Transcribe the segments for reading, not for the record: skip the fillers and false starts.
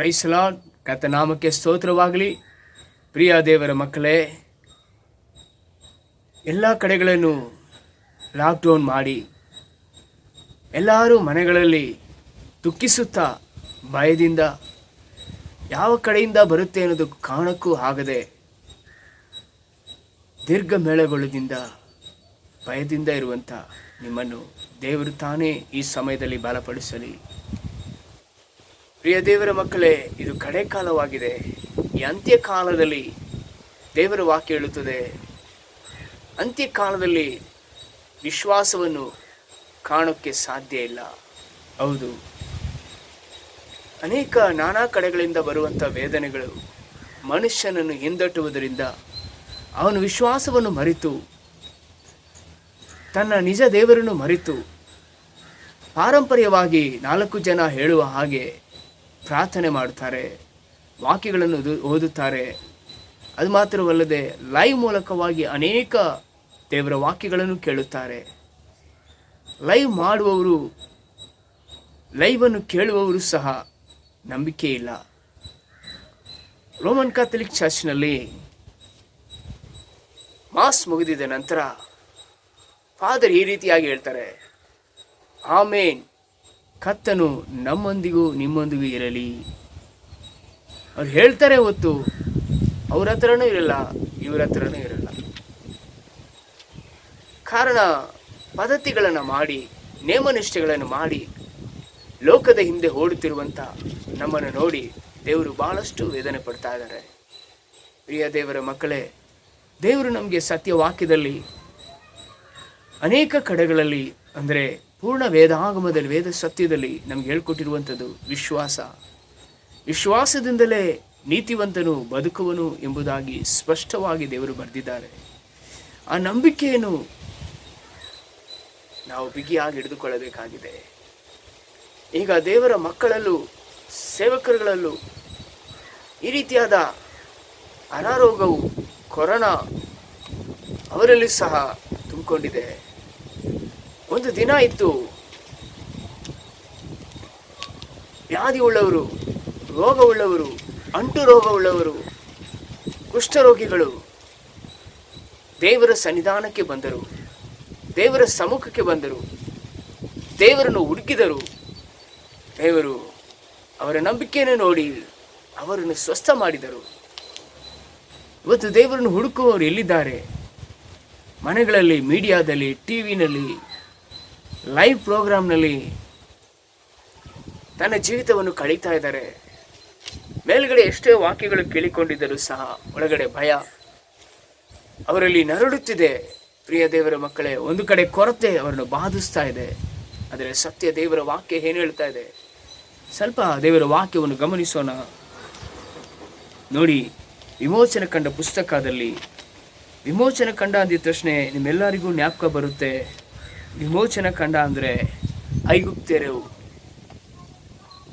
Price lord. ಕರ್ತನಾಮಕ್ಕೆ ಸ್ತೋತ್ರವಾಗಲಿ. ಪ್ರಿಯ ದೇವರ ಮಕ್ಕಳೇ, ಎಲ್ಲ ಕಡೆಗಳನ್ನು ಲಾಕ್ಡೌನ್ ಮಾಡಿ ಎಲ್ಲರೂ ಮನೆಗಳಲ್ಲಿ ದುಃಖಿಸುತ್ತಾ ಭಯದಿಂದ ಯಾವ ಕಡೆಯಿಂದ ಬರುತ್ತೆ ಅನ್ನೋದು ಕಾರಣಕ್ಕೂ ಆಗದೆ ದೀರ್ಘ ಮೇಳಗೊಳ್ಳದಿಂದ ಭಯದಿಂದ ಇರುವಂಥ ನಿಮ್ಮನ್ನು ದೇವರು ತಾನೇ ಈ ಸಮಯದಲ್ಲಿ ಬಲಪಡಿಸಲಿ. ಪ್ರಿಯ ದೇವರ ಮಕ್ಕಳೇ, ಇದು ಕಡೆ ಕಾಲವಾಗಿದೆ. ಈ ಅಂತ್ಯಕಾಲದಲ್ಲಿ ದೇವರ ವಾಕ್ಯ ಹೇಳುತ್ತದೆ, ಅಂತ್ಯಕಾಲದಲ್ಲಿ ವಿಶ್ವಾಸವನ್ನು ಕಾಣೋಕ್ಕೆ ಸಾಧ್ಯ ಇಲ್ಲ. ಹೌದು, ಅನೇಕ ನಾನಾ ಕಡೆಗಳಿಂದ ಬರುವಂಥ ವೇದನೆಗಳು ಮನುಷ್ಯನನ್ನು ಹಿಂದಟ್ಟುವುದರಿಂದ ಅವನು ವಿಶ್ವಾಸವನ್ನು ಮರೆತು ತನ್ನ ನಿಜ ದೇವರನ್ನು ಮರೆತು ಪಾರಂಪರ್ಯವಾಗಿ 4 ಜನ ಹೇಳುವ ಹಾಗೆ ಪ್ರಾರ್ಥನೆ ಮಾಡುತ್ತಾರೆ, ವಾಕ್ಯಗಳನ್ನು ಓದುತ್ತಾರೆ. ಅದು ಮಾತ್ರವಲ್ಲದೆ ಲೈವ್ ಮೂಲಕವಾಗಿ ಅನೇಕ ದೇವರ ವಾಕ್ಯಗಳನ್ನು ಕೇಳುತ್ತಾರೆ. ಲೈವ್ ಮಾಡುವವರು, ಲೈವನ್ನು ಕೇಳುವವರು ಸಹ ನಂಬಿಕೆ ಇಲ್ಲ. ರೋಮನ್ ಕ್ಯಾಥಲಿಕ್ ಚರ್ಚ್ನಲ್ಲಿ ಮಾಸ್ ಮುಗಿದಿದ ನಂತರ ಫಾದರ್ ಈ ರೀತಿಯಾಗಿ ಹೇಳ್ತಾರೆ, ಆಮೇನ್, ಕರ್ತನು ನಮ್ಮೊಂದಿಗೂ ನಿಮ್ಮೊಂದಿಗೂ ಇರಲಿ. ಅವ್ರು ಹೇಳ್ತಾರೆ ಹೊತ್ತು ಅವ್ರ ಹತ್ರನೂ ಇರಲ್ಲ, ಇವ್ರ ಹತ್ರನೂ ಇರಲ್ಲ. ಕಾರಣ ಪದ್ಧತಿಗಳನ್ನು ಮಾಡಿ, ನೇಮನಿಷ್ಠೆಗಳನ್ನು ಮಾಡಿ ಲೋಕದ ಹಿಂದೆ ಓಡುತ್ತಿರುವಂಥ ನಮ್ಮನ್ನು ನೋಡಿ ದೇವರು ಬಹಳಷ್ಟು ವೇದನೆ ಪಡ್ತಾ ಇದ್ದಾರೆ. ಪ್ರಿಯ ದೇವರ ಮಕ್ಕಳೇ, ದೇವರು ನಮಗೆ ಸತ್ಯವಾಕ್ಯದಲ್ಲಿ ಅನೇಕ ಕಡೆಗಳಲ್ಲಿ, ಅಂದರೆ ಪೂರ್ಣ ವೇದಾಗಮದಲ್ಲಿ, ವೇದ ಸತ್ಯದಲ್ಲಿ ನಮ್ಗೆ ಹೇಳ್ಕೊಟ್ಟಿರುವಂಥದ್ದು ವಿಶ್ವಾಸದಿಂದಲೇ ನೀತಿವಂತನು ಬದುಕುವನು ಎಂಬುದಾಗಿ ಸ್ಪಷ್ಟವಾಗಿ ದೇವರು ಬರೆದಿದ್ದಾರೆ. ಆ ನಂಬಿಕೆಯನ್ನು ನಾವು ಬಿಗಿಯಾಗಿ ಹಿಡಿದುಕೊಳ್ಳಬೇಕಾಗಿದೆ. ಈಗ ದೇವರ ಮಕ್ಕಳಲ್ಲೂ ಸೇವಕರುಗಳಲ್ಲೂ ಈ ರೀತಿಯಾದ ಅನಾರೋಗ್ಯವು, ಕೊರೋನಾ ಅವರಲ್ಲಿ ಸಹ ತುಂಬಿಕೊಂಡಿದೆ. ಒಂದು ದಿನ ಇತ್ತು, ವ್ಯಾಧಿ ಉಳ್ಳವರು, ರೋಗವುಳ್ಳವರು, ಅಂಟು ರೋಗವುಳ್ಳವರು, ಕುಷ್ಠರೋಗಿಗಳು ದೇವರ ಸನ್ನಿಧಾನಕ್ಕೆ ಬಂದರು, ದೇವರ ಸಮ್ಮುಖಕ್ಕೆ ಬಂದರು, ದೇವರನ್ನು ಹುಡುಕಿದರು. ದೇವರು ಅವರ ನಂಬಿಕೆಯನ್ನು ನೋಡಿ ಅವರನ್ನು ಸ್ವಸ್ಥ ಮಾಡಿದರು. ಇವತ್ತು ದೇವರನ್ನು ಹುಡುಕುವವರು ಎಲ್ಲಿದ್ದಾರೆ? ಮನೆಗಳಲ್ಲಿ, ಮೀಡಿಯಾದಲ್ಲಿ, ಟಿವಿನಲ್ಲಿ, ಲೈವ್ ಪ್ರೋಗ್ರಾಮ್ನಲ್ಲಿ ತನ್ನ ಜೀವಿತವನ್ನು ಕಳೀತಾ ಇದ್ದಾರೆ. ಮೇಲ್ಗಡೆ ಎಷ್ಟೇ ವಾಕ್ಯಗಳು ಕೇಳಿಕೊಂಡಿದ್ದರೂ ಸಹ ಒಳಗಡೆ ಭಯ ಅವರಲ್ಲಿ ನರಳುತ್ತಿದೆ. ಪ್ರಿಯ ದೇವರ ಮಕ್ಕಳೇ, ಒಂದು ಕಡೆ ಕೊರತೆ ಅವರನ್ನು ಬಾಧಿಸ್ತಾ ಇದೆ. ಆದರೆ ಸತ್ಯ ದೇವರ ವಾಕ್ಯ ಏನು ಹೇಳ್ತಾ ಇದೆ? ಸ್ವಲ್ಪ ದೇವರ ವಾಕ್ಯವನ್ನು ಗಮನಿಸೋಣ. ನೋಡಿ, ವಿಮೋಚನ ಕಂಡ ಪುಸ್ತಕದಲ್ಲಿ, ವಿಮೋಚನ ಕಂಡ ಅಂದಿದ ತಕ್ಷಣ ನಿಮ್ಮೆಲ್ಲರಿಗೂ ಜ್ಞಾಪಕ ಬರುತ್ತೆ, ವಿಮೋಚನ ಕಂಡ ಅಂದರೆ ಐಗುಪ್ತ್ಯರು,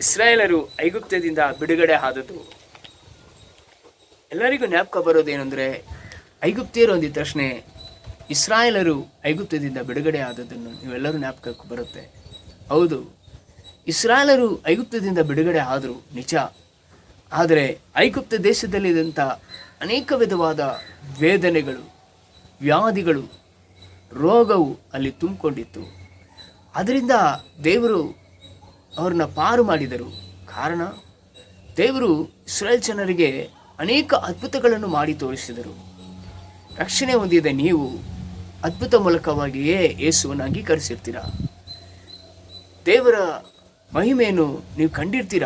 ಇಸ್ರಾಯೇಲರು ಐಗುಪ್ತ್ಯದಿಂದ ಬಿಡುಗಡೆ ಆದದ್ದು. ಎಲ್ಲರಿಗೂ ಜ್ಞಾಪಕ ಬರೋದೇನೆಂದರೆ, ಐಗುಪ್ತ್ಯರು ಅಂದಿದ ತಕ್ಷಣ ಇಸ್ರಾಯೇಲರು ಐಗುಪ್ತ್ಯದಿಂದ ಬಿಡುಗಡೆ ಆದದ್ದನ್ನು ನೀವೆಲ್ಲರೂ ಜ್ಞಾಪಕಕ್ಕೆ ಬರುತ್ತೆ. ಹೌದು, ಇಸ್ರಾಯೇಲರು ಐಗುಪ್ತ್ಯದಿಂದ ಬಿಡುಗಡೆ ಆದರು ನಿಜ. ಆದರೆ ಐಗುಪ್ತ ದೇಶದಲ್ಲಿದ್ದಂಥ ಅನೇಕ ವಿಧವಾದ ವೇದನೆಗಳು, ವ್ಯಾಧಿಗಳು, ರೋಗವು ಅಲ್ಲಿ ತುಂಬಿಕೊಂಡಿತ್ತು. ಅದರಿಂದ ದೇವರು ಅವ್ರನ್ನ ಪಾರು ಮಾಡಿದರು. ಕಾರಣ, ದೇವರು ಇಸ್ರಾಯೇಲ್ ಜನರಿಗೆ ಅನೇಕ ಅದ್ಭುತಗಳನ್ನು ಮಾಡಿ ತೋರಿಸಿದರು. ರಕ್ಷಣೆ ಹೊಂದಿದ ನೀವು ಅದ್ಭುತ ಮೂಲಕವಾಗಿಯೇ ಯೇಸುವನ್ನು ಅಂಗೀಕರಿಸಿರ್ತೀರ. ದೇವರ ಮಹಿಮೆಯನ್ನು ನೀವು ಕಂಡಿರ್ತೀರ.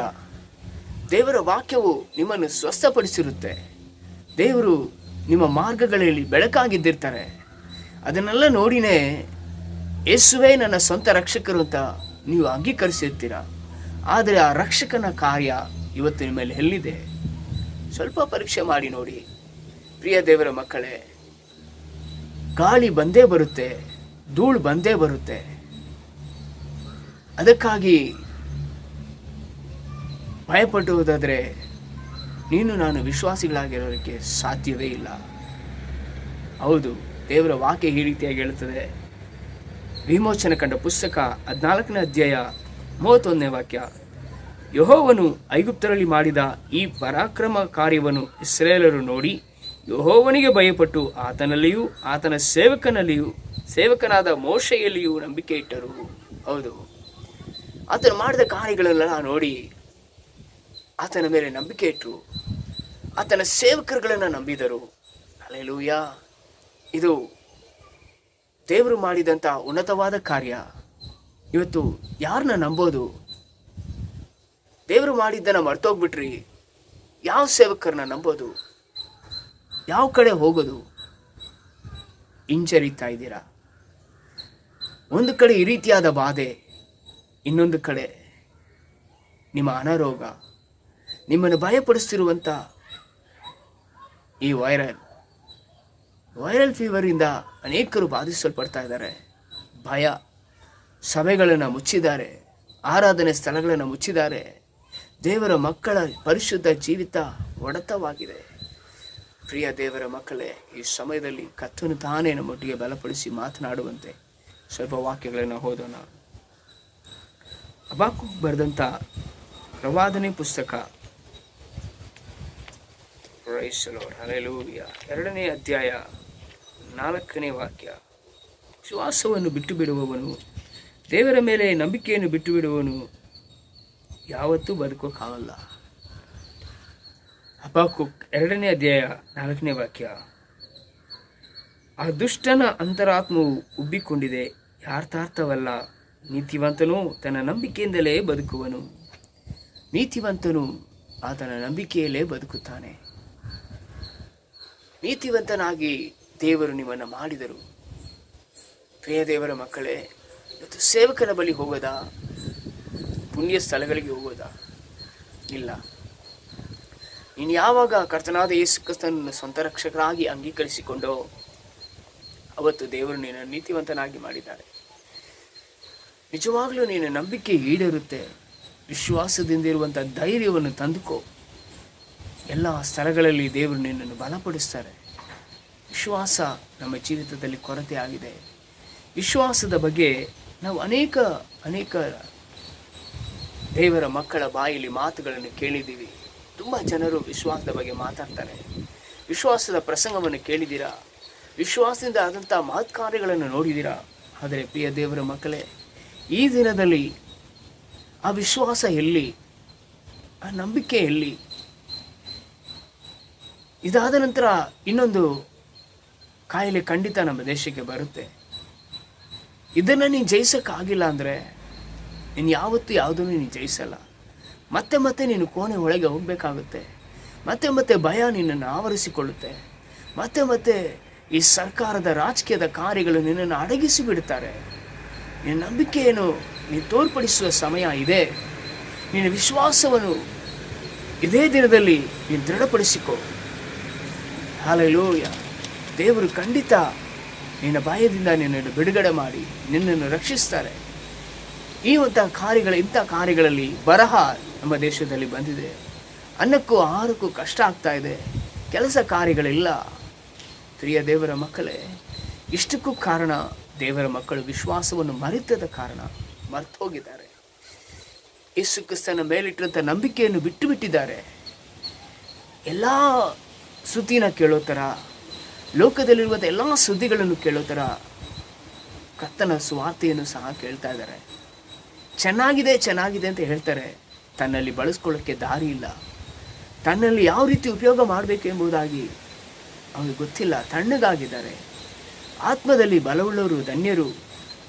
ದೇವರ ವಾಕ್ಯವು ನಿಮ್ಮನ್ನು ಸ್ವಸ್ಥಪಡಿಸಿರುತ್ತೆ. ದೇವರು ನಿಮ್ಮ ಮಾರ್ಗಗಳಲ್ಲಿ ಬೆಳಕಾಗಿದ್ದಿರ್ತಾರೆ. ಅದನ್ನೆಲ್ಲ ನೋಡಿನೇ ಯೇಸುವೇ ನನ್ನ ಸ್ವಂತ ರಕ್ಷಕರು ಅಂತ ನೀವು ಅಂಗೀಕರಿಸಿರ್ತೀರ. ಆದರೆ ಆ ರಕ್ಷಕನ ಕಾರ್ಯ ಇವತ್ತು ನಿಮ್ಮ ಮೇಲೆ ಎಲ್ಲಿದೆ? ಸ್ವಲ್ಪ ಪರೀಕ್ಷೆ ಮಾಡಿ ನೋಡಿ. ಪ್ರಿಯ ದೇವರ ಮಕ್ಕಳೇ, ಗಾಳಿ ಬಂದೇ ಬರುತ್ತೆ, ಧೂಳು ಬಂದೇ ಬರುತ್ತೆ. ಅದಕ್ಕಾಗಿ ಭಯಪಡುವುದಾದರೆ ನೀನು ನಾನು ವಿಶ್ವಾಸಿಗಳಾಗಿರೋದಕ್ಕೆ ಸಾಧ್ಯವೇ ಇಲ್ಲ. ಹೌದು, ದೇವರ ವಾಕ್ಯ ಈ ರೀತಿಯಾಗಿ ಹೇಳುತ್ತದೆ. ವಿಮೋಚನೆ ಕಂಡ ಪುಸ್ತಕ 14ನೇ ಅಧ್ಯಾಯ 31ನೇ ವಾಕ್ಯ, ಯೆಹೋವನು ಐಗುಪ್ತರಲ್ಲಿ ಮಾಡಿದ ಈ ಪರಾಕ್ರಮ ಕಾರ್ಯವನ್ನು ಇಸ್ರಾಯೇಲರು ನೋಡಿ ಯೆಹೋವನಿಗೆ ಭಯಪಟ್ಟು ಆತನಲ್ಲಿಯೂ ಆತನ ಸೇವಕನಾದ ಮೋಶೆಯಲ್ಲಿಯೂ ನಂಬಿಕೆ ಇಟ್ಟರು. ಹೌದು, ಆತನು ಮಾಡಿದ ಕಾರ್ಯಗಳೆಲ್ಲ ನೋಡಿ ಆತನ ಮೇಲೆ ನಂಬಿಕೆ ಇಟ್ಟರು, ಆತನ ಸೇವಕರುಗಳನ್ನು ನಂಬಿದರು. ಹಲ್ಲೆಲೂಯಾ! ಇದು ದೇವರು ಮಾಡಿದಂಥ ಉನ್ನತವಾದ ಕಾರ್ಯ. ಇವತ್ತು ಯಾರನ್ನ ನಂಬೋದು? ದೇವರು ಮಾಡಿದ್ದನ್ನು ಮರ್ತೋಗ್ಬಿಟ್ರಿ. ಯಾವ ಸೇವಕರನ್ನ ನಂಬೋದು? ಯಾವ ಕಡೆ ಹೋಗೋದು? ಹಿಂಜರಿತಾ ಇದ್ದೀರಾ. ಒಂದು ಕಡೆ ಈ ರೀತಿಯಾದ ಬಾಧೆ, ಇನ್ನೊಂದು ಕಡೆ ನಿಮ್ಮ ಅನಾರೋಗ್ಯ, ನಿಮ್ಮನ್ನು ಭಯಪಡಿಸ್ತಿರುವಂಥ ಈ ವೈರಲ್ ಫೀವರಿಂದ ಅನೇಕರು ಬಾಧಿಸಲ್ಪಡ್ತಾ ಇದ್ದಾರೆ. ಭಯ, ಸಭೆಗಳನ್ನು ಮುಚ್ಚಿದ್ದಾರೆ, ಆರಾಧನೆ ಸ್ಥಳಗಳನ್ನು ಮುಚ್ಚಿದ್ದಾರೆ. ದೇವರ ಮಕ್ಕಳ ಪರಿಶುದ್ಧ ಜೀವಿತ ಒಡೆತವಾಗಿದೆ. ಪ್ರಿಯ ದೇವರ ಮಕ್ಕಳೇ, ಈ ಸಮಯದಲ್ಲಿ ಕರ್ತನು ತಾನೇ ನಮ್ಮೊಟ್ಟಿಗೆ ಬಲಪಡಿಸಿ ಮಾತನಾಡುವಂತೆ ಸ್ವಲ್ಪ ವಾಕ್ಯಗಳನ್ನು ಓದೋಣ. ಹಬಕ್ಕೂಕ ಬರೆದಂಥ ಪ್ರವಾದನೆ ಪುಸ್ತಕ, ಹಲ್ಲೆಲೂಯಾ, 2ನೇ ಅಧ್ಯಾಯ 4ನೇ ವಾಕ್ಯ. ವಿಶ್ವಾಸವನ್ನು ಬಿಟ್ಟು ಬಿಡುವವನು, ದೇವರ ಮೇಲೆ ನಂಬಿಕೆಯನ್ನು ಬಿಟ್ಟು ಬಿಡುವವನು ಯಾವತ್ತೂ ಬದುಕೋಕ್ಕಾಗಲ್ಲ. ಹಬಕ್ಕೂಕ 2ನೇ ಅಧ್ಯಾಯ 4ನೇ ವಾಕ್ಯ. ಆ ದುಷ್ಟನ ಅಂತರಾತ್ಮವು ಉಬ್ಬಿಕೊಂಡಿದೆ, ಯಾರ್ಥಾರ್ಥವಲ್ಲ. ನೀತಿವಂತನು ತನ್ನ ನಂಬಿಕೆಯಿಂದಲೇ ಬದುಕುವನು. ನೀತಿವಂತನು ಆತನ ನಂಬಿಕೆಯಲ್ಲೇ ಬದುಕುತ್ತಾನೆ. ನೀತಿವಂತನಾಗಿ ದೇವರು ನಿಮ್ಮನ್ನು ಮಾಡಿದರು. ಪ್ರಿಯ ದೇವರ ಮಕ್ಕಳೇ, ಇವತ್ತು ಸೇವಕನ ಬಳಿ ಹೋಗೋದಾ? ಪುಣ್ಯ ಸ್ಥಳಗಳಿಗೆ ಹೋಗೋದಾ? ಇಲ್ಲ. ನೀನು ಯಾವಾಗ ಕರ್ತನಾದ ಯೇಸು ಕ್ರಿಸ್ತನನ್ನು ಸ್ವಂತ ರಕ್ಷಕರಾಗಿ ಅಂಗೀಕರಿಸಿಕೊಂಡೋ ಅವತ್ತು ದೇವರು ನಿನ್ನ ನೀತಿವಂತನಾಗಿ ಮಾಡಿದ್ದಾರೆ. ನಿಜವಾಗ್ಲೂ ನಿನ್ನ ನಂಬಿಕೆ ಈಡೇರುತ್ತೆ. ವಿಶ್ವಾಸದಿಂದ ಇರುವಂಥ ಧೈರ್ಯವನ್ನು ತಂದುಕೋ. ಎಲ್ಲ ಸ್ಥಳಗಳಲ್ಲಿ ದೇವರು ನಿನ್ನನ್ನು ಬಲಪಡಿಸ್ತಾರೆ. ವಿಶ್ವಾಸ ನಮ್ಮ ಜೀವಿತದಲ್ಲಿ ಕೊರತೆ ಆಗಿದೆ. ವಿಶ್ವಾಸದ ಬಗ್ಗೆ ನಾವು ಅನೇಕ ದೇವರ ಮಕ್ಕಳ ಬಾಯಲ್ಲಿ ಮಾತುಗಳನ್ನು ಕೇಳಿದ್ದೀವಿ. ತುಂಬ ಜನರು ವಿಶ್ವಾಸದ ಬಗ್ಗೆ ಮಾತಾಡ್ತಾರೆ. ವಿಶ್ವಾಸದ ಪ್ರಸಂಗವನ್ನು ಕೇಳಿದ್ದೀರಾ? ವಿಶ್ವಾಸದಿಂದ ಆದಂಥ ಮಹತ್ ಕಾರ್ಯಗಳನ್ನು ನೋಡಿದ್ದೀರಾ? ಆದರೆ ಪ್ರಿಯ ದೇವರ ಮಕ್ಕಳೇ, ಈ ದಿನದಲ್ಲಿ ಆ ವಿಶ್ವಾಸ ಎಲ್ಲಿ? ಆ ನಂಬಿಕೆ ಎಲ್ಲಿ? ಇದಾದ ನಂತರ ಇನ್ನೊಂದು ಕಾಯಿಲೆ ಖಂಡಿತ ನಮ್ಮ ದೇಶಕ್ಕೆ ಬರುತ್ತೆ. ಇದನ್ನು ನೀನು ಜಯಿಸೋಕ್ಕಾಗಿಲ್ಲ ಅಂದರೆ ನೀನು ಯಾವತ್ತೂ ಯಾವುದನ್ನು ನೀನು ಜಯಿಸಲ್ಲ. ಮತ್ತೆ ನೀನು ಕೋಣೆ ಒಳಗೆ ಹೋಗಬೇಕಾಗುತ್ತೆ. ಮತ್ತೆ ಭಯ ನಿನ್ನನ್ನು ಆವರಿಸಿಕೊಳ್ಳುತ್ತೆ. ಮತ್ತೆ ಈ ಸರ್ಕಾರದ ರಾಜಕೀಯದ ಕಾರ್ಯಗಳು ನಿನ್ನನ್ನು ಅಡಗಿಸಿ ಬಿಡುತ್ತಾರೆ. ನಿನ್ನ ನಂಬಿಕೆಯನ್ನು ನೀನು ತೋರ್ಪಡಿಸುವ ಸಮಯ ಇದೆ. ನಿನ್ನ ವಿಶ್ವಾಸವನ್ನು ಇದೇ ದಿನದಲ್ಲಿ ನೀನು ದೃಢಪಡಿಸಿಕೊ. ಹಲ್ಲೆಲೂಯಾ! ದೇವರು ಖಂಡಿತ ನಿನ್ನ ಭಯದಿಂದ ನಿನ್ನನ್ನು ಬಿಡುಗಡೆ ಮಾಡಿ ನಿನ್ನನ್ನು ರಕ್ಷಿಸ್ತಾರೆ. ಇಂಥ ಕಾರ್ಯಗಳಲ್ಲಿ ಬರಹ ನಮ್ಮ ದೇಶದಲ್ಲಿ ಬಂದಿದೆ. ಅನ್ನಕ್ಕೂ ಆಹಾರಕ್ಕೂ ಕಷ್ಟ ಆಗ್ತಾ ಇದೆ. ಕೆಲಸ ಕಾರ್ಯಗಳಿಲ್ಲ. ಪ್ರಿಯ ದೇವರ ಮಕ್ಕಳೇ, ಇಷ್ಟಕ್ಕೂ ಕಾರಣ ದೇವರ ಮಕ್ಕಳು ವಿಶ್ವಾಸವನ್ನು ಮರೆತದ ಕಾರಣ. ಮರ್ತೋಗಿದ್ದಾರೆ. ಯೇಸು ಕ್ರಿಸ್ತನ ಮೇಲಿಟ್ಟಿರುವಂಥ ನಂಬಿಕೆಯನ್ನು ಬಿಟ್ಟು ಬಿಟ್ಟಿದ್ದಾರೆ. ಎಲ್ಲ ಸುದ್ದಿನ ಕೇಳೋ ಥರ, ಲೋಕದಲ್ಲಿರುವಂಥ ಎಲ್ಲ ಸುದ್ದಿಗಳನ್ನು ಕೇಳೋ ಥರ ಕರ್ತನ ಸುವಾರ್ತೆಯನ್ನು ಸಹ ಕೇಳ್ತಾ ಇದ್ದಾರೆ. ಚೆನ್ನಾಗಿದೆ ಅಂತ ಹೇಳ್ತಾರೆ. ತನ್ನಲ್ಲಿ ಬಳಸ್ಕೊಳ್ಳೋಕ್ಕೆ ದಾರಿ ಇಲ್ಲ. ತನ್ನಲ್ಲಿ ಯಾವ ರೀತಿ ಉಪಯೋಗ ಮಾಡಬೇಕು ಎಂಬುದಾಗಿ ಅವ್ರಿಗೆ ಗೊತ್ತಿಲ್ಲ. ತಣ್ಣಗಾಗಿದ್ದಾರೆ. ಆತ್ಮದಲ್ಲಿ ಬಲವುಳ್ಳವರು ಧನ್ಯರು,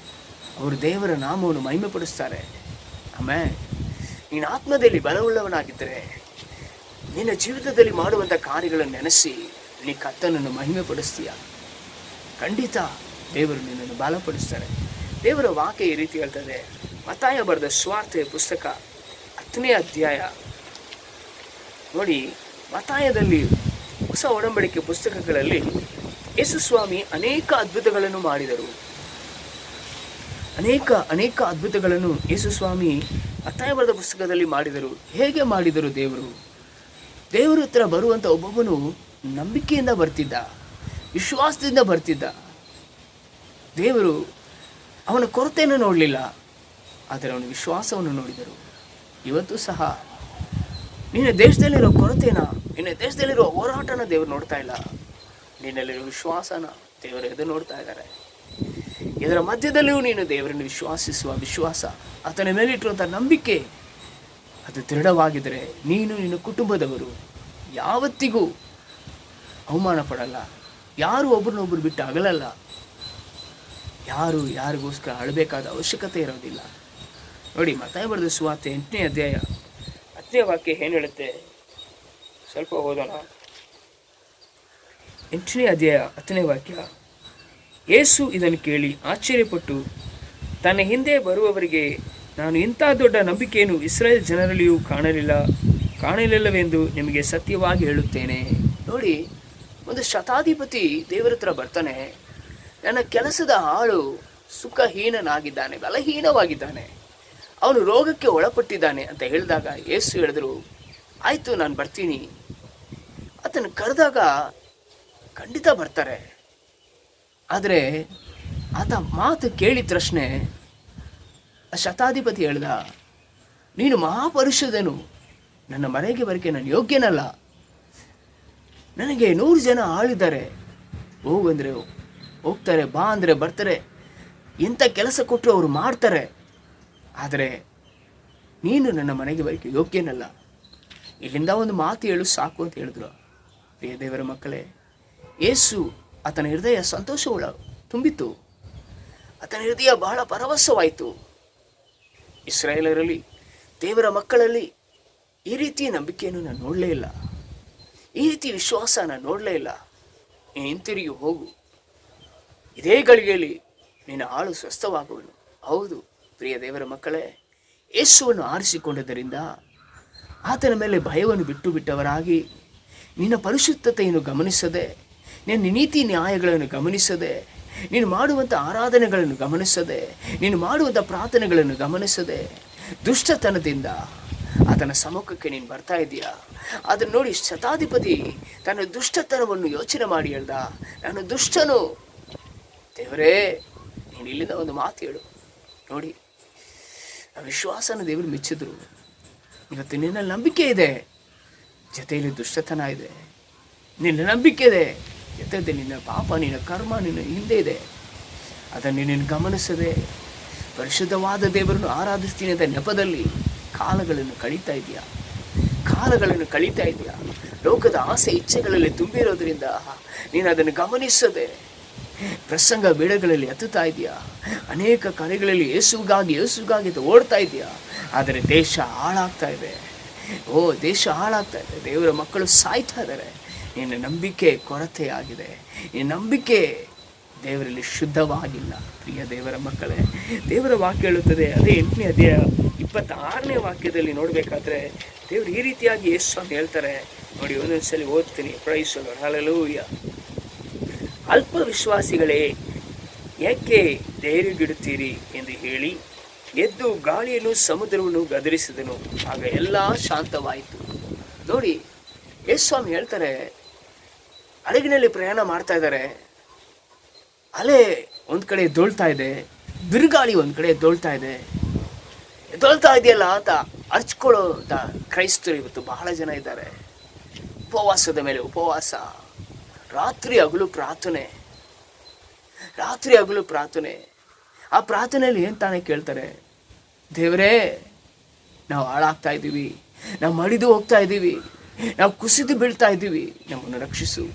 ಅವರು ದೇವರ ನಾಮವನ್ನು ಮಹಿಮೆಪಡಿಸ್ತಾರೆ. ಆಮೇಲೆ ನೀನು ಆತ್ಮದಲ್ಲಿ ಬಲವುಳ್ಳವನಾಗಿದ್ದರೆ ನಿನ್ನ ಜೀವಿತದಲ್ಲಿ ಮಾಡುವಂಥ ಕಾರ್ಯಗಳನ್ನು ನೆನೆಸಿ ನೀ ಕರ್ತನನ್ನು ಮಹಿಮೆ ಪಡಿಸ್ತೀಯ. ಖಂಡಿತ ದೇವರು ನಿನ್ನನ್ನು ಬಲಪಡಿಸ್ತಾರೆ. ದೇವರ ವಾಕ್ಯ ಈ ರೀತಿ ಹೇಳ್ತದೆ. ಮತ್ತಾಯ ಬರೆದ ಸುವಾರ್ತೆ ಪುಸ್ತಕ 10ನೇ ಅಧ್ಯಾಯ ನೋಡಿ. ಮತ್ತಾಯದಲ್ಲಿ ಹೊಸ ಒಡಂಬಡಿಕೆ ಪುಸ್ತಕಗಳಲ್ಲಿ ಯೇಸು ಸ್ವಾಮಿ ಅನೇಕ ಅದ್ಭುತಗಳನ್ನು ಮಾಡಿದರು. ಅನೇಕ ಅದ್ಭುತಗಳನ್ನು ಯೇಸು ಸ್ವಾಮಿ ಮತ್ತಾಯ ಬರೆದ ಪುಸ್ತಕದಲ್ಲಿ ಮಾಡಿದರು. ಹೇಗೆ ಮಾಡಿದರು? ದೇವರ ಹತ್ರ ಬರುವಂಥ ಒಬ್ಬೊಬ್ಬನು ನಂಬಿಕೆಯಿಂದ ಬರ್ತಿದ್ದ, ವಿಶ್ವಾಸದಿಂದ ಬರ್ತಿದ್ದ. ದೇವರು ಅವನ ಕೊರತೆಯನ್ನು ನೋಡಲಿಲ್ಲ, ಆದರೆ ಅವನ ವಿಶ್ವಾಸವನ್ನು ನೋಡಿದರು. ಇವತ್ತು ಸಹ ನಿನ್ನ ದೇಶದಲ್ಲಿರೋ ಕೊರತೆನ, ನಿನ್ನ ದೇಶದಲ್ಲಿರೋ ಹೋರಾಟನ ದೇವರು ನೋಡ್ತಾ ಇಲ್ಲ. ನಿನ್ನಲ್ಲಿರೋ ವಿಶ್ವಾಸನ ದೇವರು ಎದು ನೋಡ್ತಾ ಇದ್ದಾರೆ. ಇದರ ಮಧ್ಯದಲ್ಲಿಯೂ ನೀನು ದೇವರನ್ನು ವಿಶ್ವಾಸಿಸುವ ವಿಶ್ವಾಸ, ಆತನ ಮೇಲಿಟ್ಟಿರುವಂಥ ನಂಬಿಕೆ ಅದು ದೃಢವಾಗಿದ್ದರೆ ನೀನು ನಿನ್ನ ಕುಟುಂಬದವರು ಯಾವತ್ತಿಗೂ ಅವಮಾನ ಪಡಲ್ಲ. ಯಾರು ಒಬ್ರನ್ನೊಬ್ರು ಬಿಟ್ಟು ಅಗಲಲ್ಲ. ಯಾರು ಯಾರಿಗೋಸ್ಕರ ಅಳಬೇಕಾದ ಅವಶ್ಯಕತೆ ಇರೋದಿಲ್ಲ. ನೋಡಿ, ಮತ್ತಾಯ ಬರೆದ ಸುವಾರ್ತೆ 8ನೇ ಅಧ್ಯಾಯ 10ನೇ ವಾಕ್ಯ ಏನು ಹೇಳುತ್ತೆ? ಸ್ವಲ್ಪ ಓದೋಣ. 8ನೇ ಅಧ್ಯಾಯ 10ನೇ ವಾಕ್ಯ. ಯೇಸು ಇದನ್ನು ಕೇಳಿ ಆಶ್ಚರ್ಯಪಟ್ಟು ತನ್ನ ಹಿಂದೆ ಬರುವವರಿಗೆ, ನಾನು ಇಂಥ ದೊಡ್ಡ ನಂಬಿಕೆಯನ್ನು ಇಸ್ರಾಯೇಲ್ ಜನರಲ್ಲಿಯೂ ಕಾಣಲಿಲ್ಲವೆಂದು ನಿಮಗೆ ಸತ್ಯವಾಗಿ ಹೇಳುತ್ತೇನೆ. ನೋಡಿ, ಒಂದು ಶತಾಧಿಪತಿ ದೇವರ ಹತ್ರ ಬರ್ತಾನೆ. ನನ್ನ ಕೆಲಸದ ಆಳು ಸುಖಹೀನನಾಗಿದ್ದಾನೆ, ಬಲಹೀನವಾಗಿದ್ದಾನೆ, ಅವನು ರೋಗಕ್ಕೆ ಒಳಪಟ್ಟಿದ್ದಾನೆ ಅಂತ ಹೇಳಿದಾಗ ಯೇಸು ಹೇಳಿದ್ರು, ಆಯಿತು ನಾನು ಬರ್ತೀನಿ. ಆತನು ಕರೆದಾಗ ಖಂಡಿತ ಬರ್ತಾರೆ. ಆದರೆ ಆತ ಮಾತು ಕೇಳಿದ ತಕ್ಷಣ ಆ ಶತಾಧಿಪತಿ ಹೇಳ್ದ, ನೀನು ಮಹಾಪರಿಷದನು, ನನ್ನ ಮನೆಗೆ ಬರಕ್ಕೆ ನಾನು ಯೋಗ್ಯನಲ್ಲ. ನನಗೆ 100 ಜನ ಆಳಿದ್ದಾರೆ, ಹೋಗಂದರೆ ಹೋಗ್ತಾರೆ, ಬಾ ಅಂದರೆ ಬರ್ತಾರೆ, ಎಂಥ ಕೆಲಸ ಕೊಟ್ಟರು ಅವರು ಮಾಡ್ತಾರೆ. ಆದರೆ ನೀನು ನನ್ನ ಮನೆಗೆ ಬರಕ್ಕೆ ಯೋಗ್ಯನಲ್ಲ. ಇಲ್ಲಿಂದ ಒಂದು ಮಾತು ಹೇಳು ಸಾಕು ಅಂತ ಹೇಳಿದ್ರು. ಪ್ರಿಯ ದೇವರ ಮಕ್ಕಳೇ, ಯೇಸು ಆತನ ಹೃದಯ ಸಂತೋಷವುಳ್ಳ ತುಂಬಿತು. ಆತನ ಹೃದಯ ಬಹಳ ಪರವಶವಾಯಿತು. ಇಸ್ರಾಯೇಲರಲ್ಲಿ, ದೇವರ ಮಕ್ಕಳಲ್ಲಿ ಈ ರೀತಿಯ ನಂಬಿಕೆಯನ್ನು ನಾನು ನೋಡಲೇ ಇಲ್ಲ, ಈ ರೀತಿ ವಿಶ್ವಾಸ ನಾನು ನೋಡಲೇ ಇಲ್ಲ. ನೀನು ಹಿಂತಿರುಗಿ ಹೋಗು, ಇದೇ ಗಳಿಗೆಯಲ್ಲಿ ನಿನ್ನ ಆಳು ಸ್ವಸ್ಥವಾಗುವನು. ಹೌದು ಪ್ರಿಯ ದೇವರ ಮಕ್ಕಳೇ, ಯೇಸುವನ್ನು ಆರಿಸಿಕೊಂಡದ್ದರಿಂದ ಆತನ ಮೇಲೆ ಭಯವನ್ನು ಬಿಟ್ಟವರಾಗಿ, ನಿನ್ನ ಪರಿಶುದ್ಧತೆಯನ್ನು ಗಮನಿಸದೆ, ನಿನ್ನ ನೀತಿ ನ್ಯಾಯಗಳನ್ನು ಗಮನಿಸದೆ, ನೀನು ಮಾಡುವಂಥ ಆರಾಧನೆಗಳನ್ನು ಗಮನಿಸದೆ, ನೀನು ಮಾಡುವಂಥ ಪ್ರಾರ್ಥನೆಗಳನ್ನು ಗಮನಿಸದೆ, ದುಷ್ಟತನದಿಂದ ಆತನ ಸಮ್ಮುಖಕ್ಕೆ ನೀನು ಬರ್ತಾ ಇದೆಯಾ? ಅದನ್ನು ನೋಡಿ ಶತಾಧಿಪತಿ ತನ್ನ ದುಷ್ಟತನವನ್ನು ಯೋಚನೆ ಮಾಡಿ ಹೇಳ್ದ, ನಾನು ದುಷ್ಟನು, ದೇವರೇ ನೀನು ಇಲ್ಲಿಂದ ಒಂದು ಮಾತು ಹೇಳು. ನೋಡಿ, ಆ ವಿಶ್ವಾಸನ ದೇವರು ಮೆಚ್ಚಿದ್ರು. ಇವತ್ತು ನಿನ್ನ ನಂಬಿಕೆ ಇದೆ, ಜೊತೆಯಲ್ಲಿ ದುಷ್ಟತನ ಇದೆ. ನಿನ್ನ ನಂಬಿಕೆ ಇದೆ, ಜೊತೆ ನಿನ್ನ ಪಾಪ, ನಿನ್ನ ಕರ್ಮ ನಿನ್ನ ಹಿಂದೆ ಇದೆ. ಅದನ್ನು ನೀನು ಗಮನಿಸದೆ ಪರಿಶುದ್ಧವಾದ ದೇವರನ್ನು ಆರಾಧಿಸ್ತೀನಿ ಅಂತ ನೆಪದಲ್ಲಿ ಕಾಲಗಳನ್ನು ಕಳೀತಾ ಇದೆಯಾ. ಲೋಕದ ಆಸೆ ಇಚ್ಛೆಗಳಲ್ಲಿ ತುಂಬಿರೋದ್ರಿಂದ ನೀನು ಅದನ್ನು ಗಮನಿಸದೆ ಪ್ರಸಂಗ ಬೇಡಗಳಲ್ಲಿ ಹತ್ತುತ್ತಾ ಇದೆಯಾ. ಅನೇಕ ಕಾರ್ಯಗಳಲ್ಲಿ ಯೇಸುಗಾಗಿ ಓಡ್ತಾ ಇದೆಯಾ. ಆದರೆ ದೇಶ ಹಾಳಾಗ್ತಾ ಇದೆ. ದೇಶ ಹಾಳಾಗ್ತಾ ಇದೆ. ದೇವರ ಮಕ್ಕಳು ಸಾಯ್ತಾ ಇದ್ದಾರೆ. ನಿನ್ನ ನಂಬಿಕೆ ಕೊರತೆ ಆಗಿದೆ. ನಿನ್ನ ನಂಬಿಕೆ ದೇವರಲ್ಲಿ ಶುದ್ಧವಾಗಿಲ್ಲ. ಪ್ರಿಯ ದೇವರ ಮಕ್ಕಳೇ, ದೇವರ ವಾಕ್ಯ ಹೇಳುತ್ತದೆ, ಅದೇ 8ನೇ ಅಧ್ಯಾಯ 26ನೇ ವಾಕ್ಯದಲ್ಲಿ ನೋಡಬೇಕಾದ್ರೆ ದೇವರು ಈ ರೀತಿಯಾಗಿ ಯೇಸು ಸ್ವಾಮಿ ಹೇಳ್ತಾರೆ. ನೋಡಿ, ಒಂದೊಂದ್ಸಲಿ ಓದ್ತೀನಿ. Praise the lord, hallelujah. ಅಲ್ಪ ವಿಶ್ವಾಸಿಗಳೇ, ಏಕೆ ಧೈರ್ಯಗೆಡುತ್ತೀರಿ ಎಂದು ಹೇಳಿ ಎದ್ದು ಗಾಳಿಯನ್ನು ಸಮುದ್ರವನ್ನು ಗದರಿಸಿದನು, ಆಗ ಎಲ್ಲ ಶಾಂತವಾಯಿತು. ನೋಡಿ, ಯೇಸು ಸ್ವಾಮಿ ಹೇಳ್ತಾರೆ, ಹಡಗಿನಲ್ಲಿ ಪ್ರಯಾಣ ಮಾಡ್ತಾ ಇದ್ದಾರೆ. ಅಲೆ ಒಂದು ಕಡೆ ಎದ್ದೊಳ್ತಾ ಇದೆ, ಬಿರುಗಾಳಿ ಒಂದು ಕಡೆ ಎದ್ದೊಳ್ತಾ ಇದೆಯಲ್ಲ ಅಂತ ಅರ್ಚ್ಕೊಳ್ಳೋ ಅಂತ ಕ್ರೈಸ್ತರು ಇವತ್ತು ಬಹಳ ಜನ ಇದ್ದಾರೆ. ಉಪವಾಸದ ಮೇಲೆ ಉಪವಾಸ, ರಾತ್ರಿ ಹಗಲು ಪ್ರಾರ್ಥನೆ. ಆ ಪ್ರಾರ್ಥನೆಯಲ್ಲಿ ಏನು ತಾನೇ ಕೇಳ್ತಾರೆ? ದೇವರೇ, ನಾವು ಹಾಳಾಗ್ತಾ ಇದ್ದೀವಿ, ನಾವು ಮಡಿದು ಹೋಗ್ತಾ ಇದ್ದೀವಿ, ನಾವು ಕುಸಿದು ಬೀಳ್ತಾ ಇದ್ದೀವಿ, ನಮ್ಮನ್ನು ರಕ್ಷಿಸು.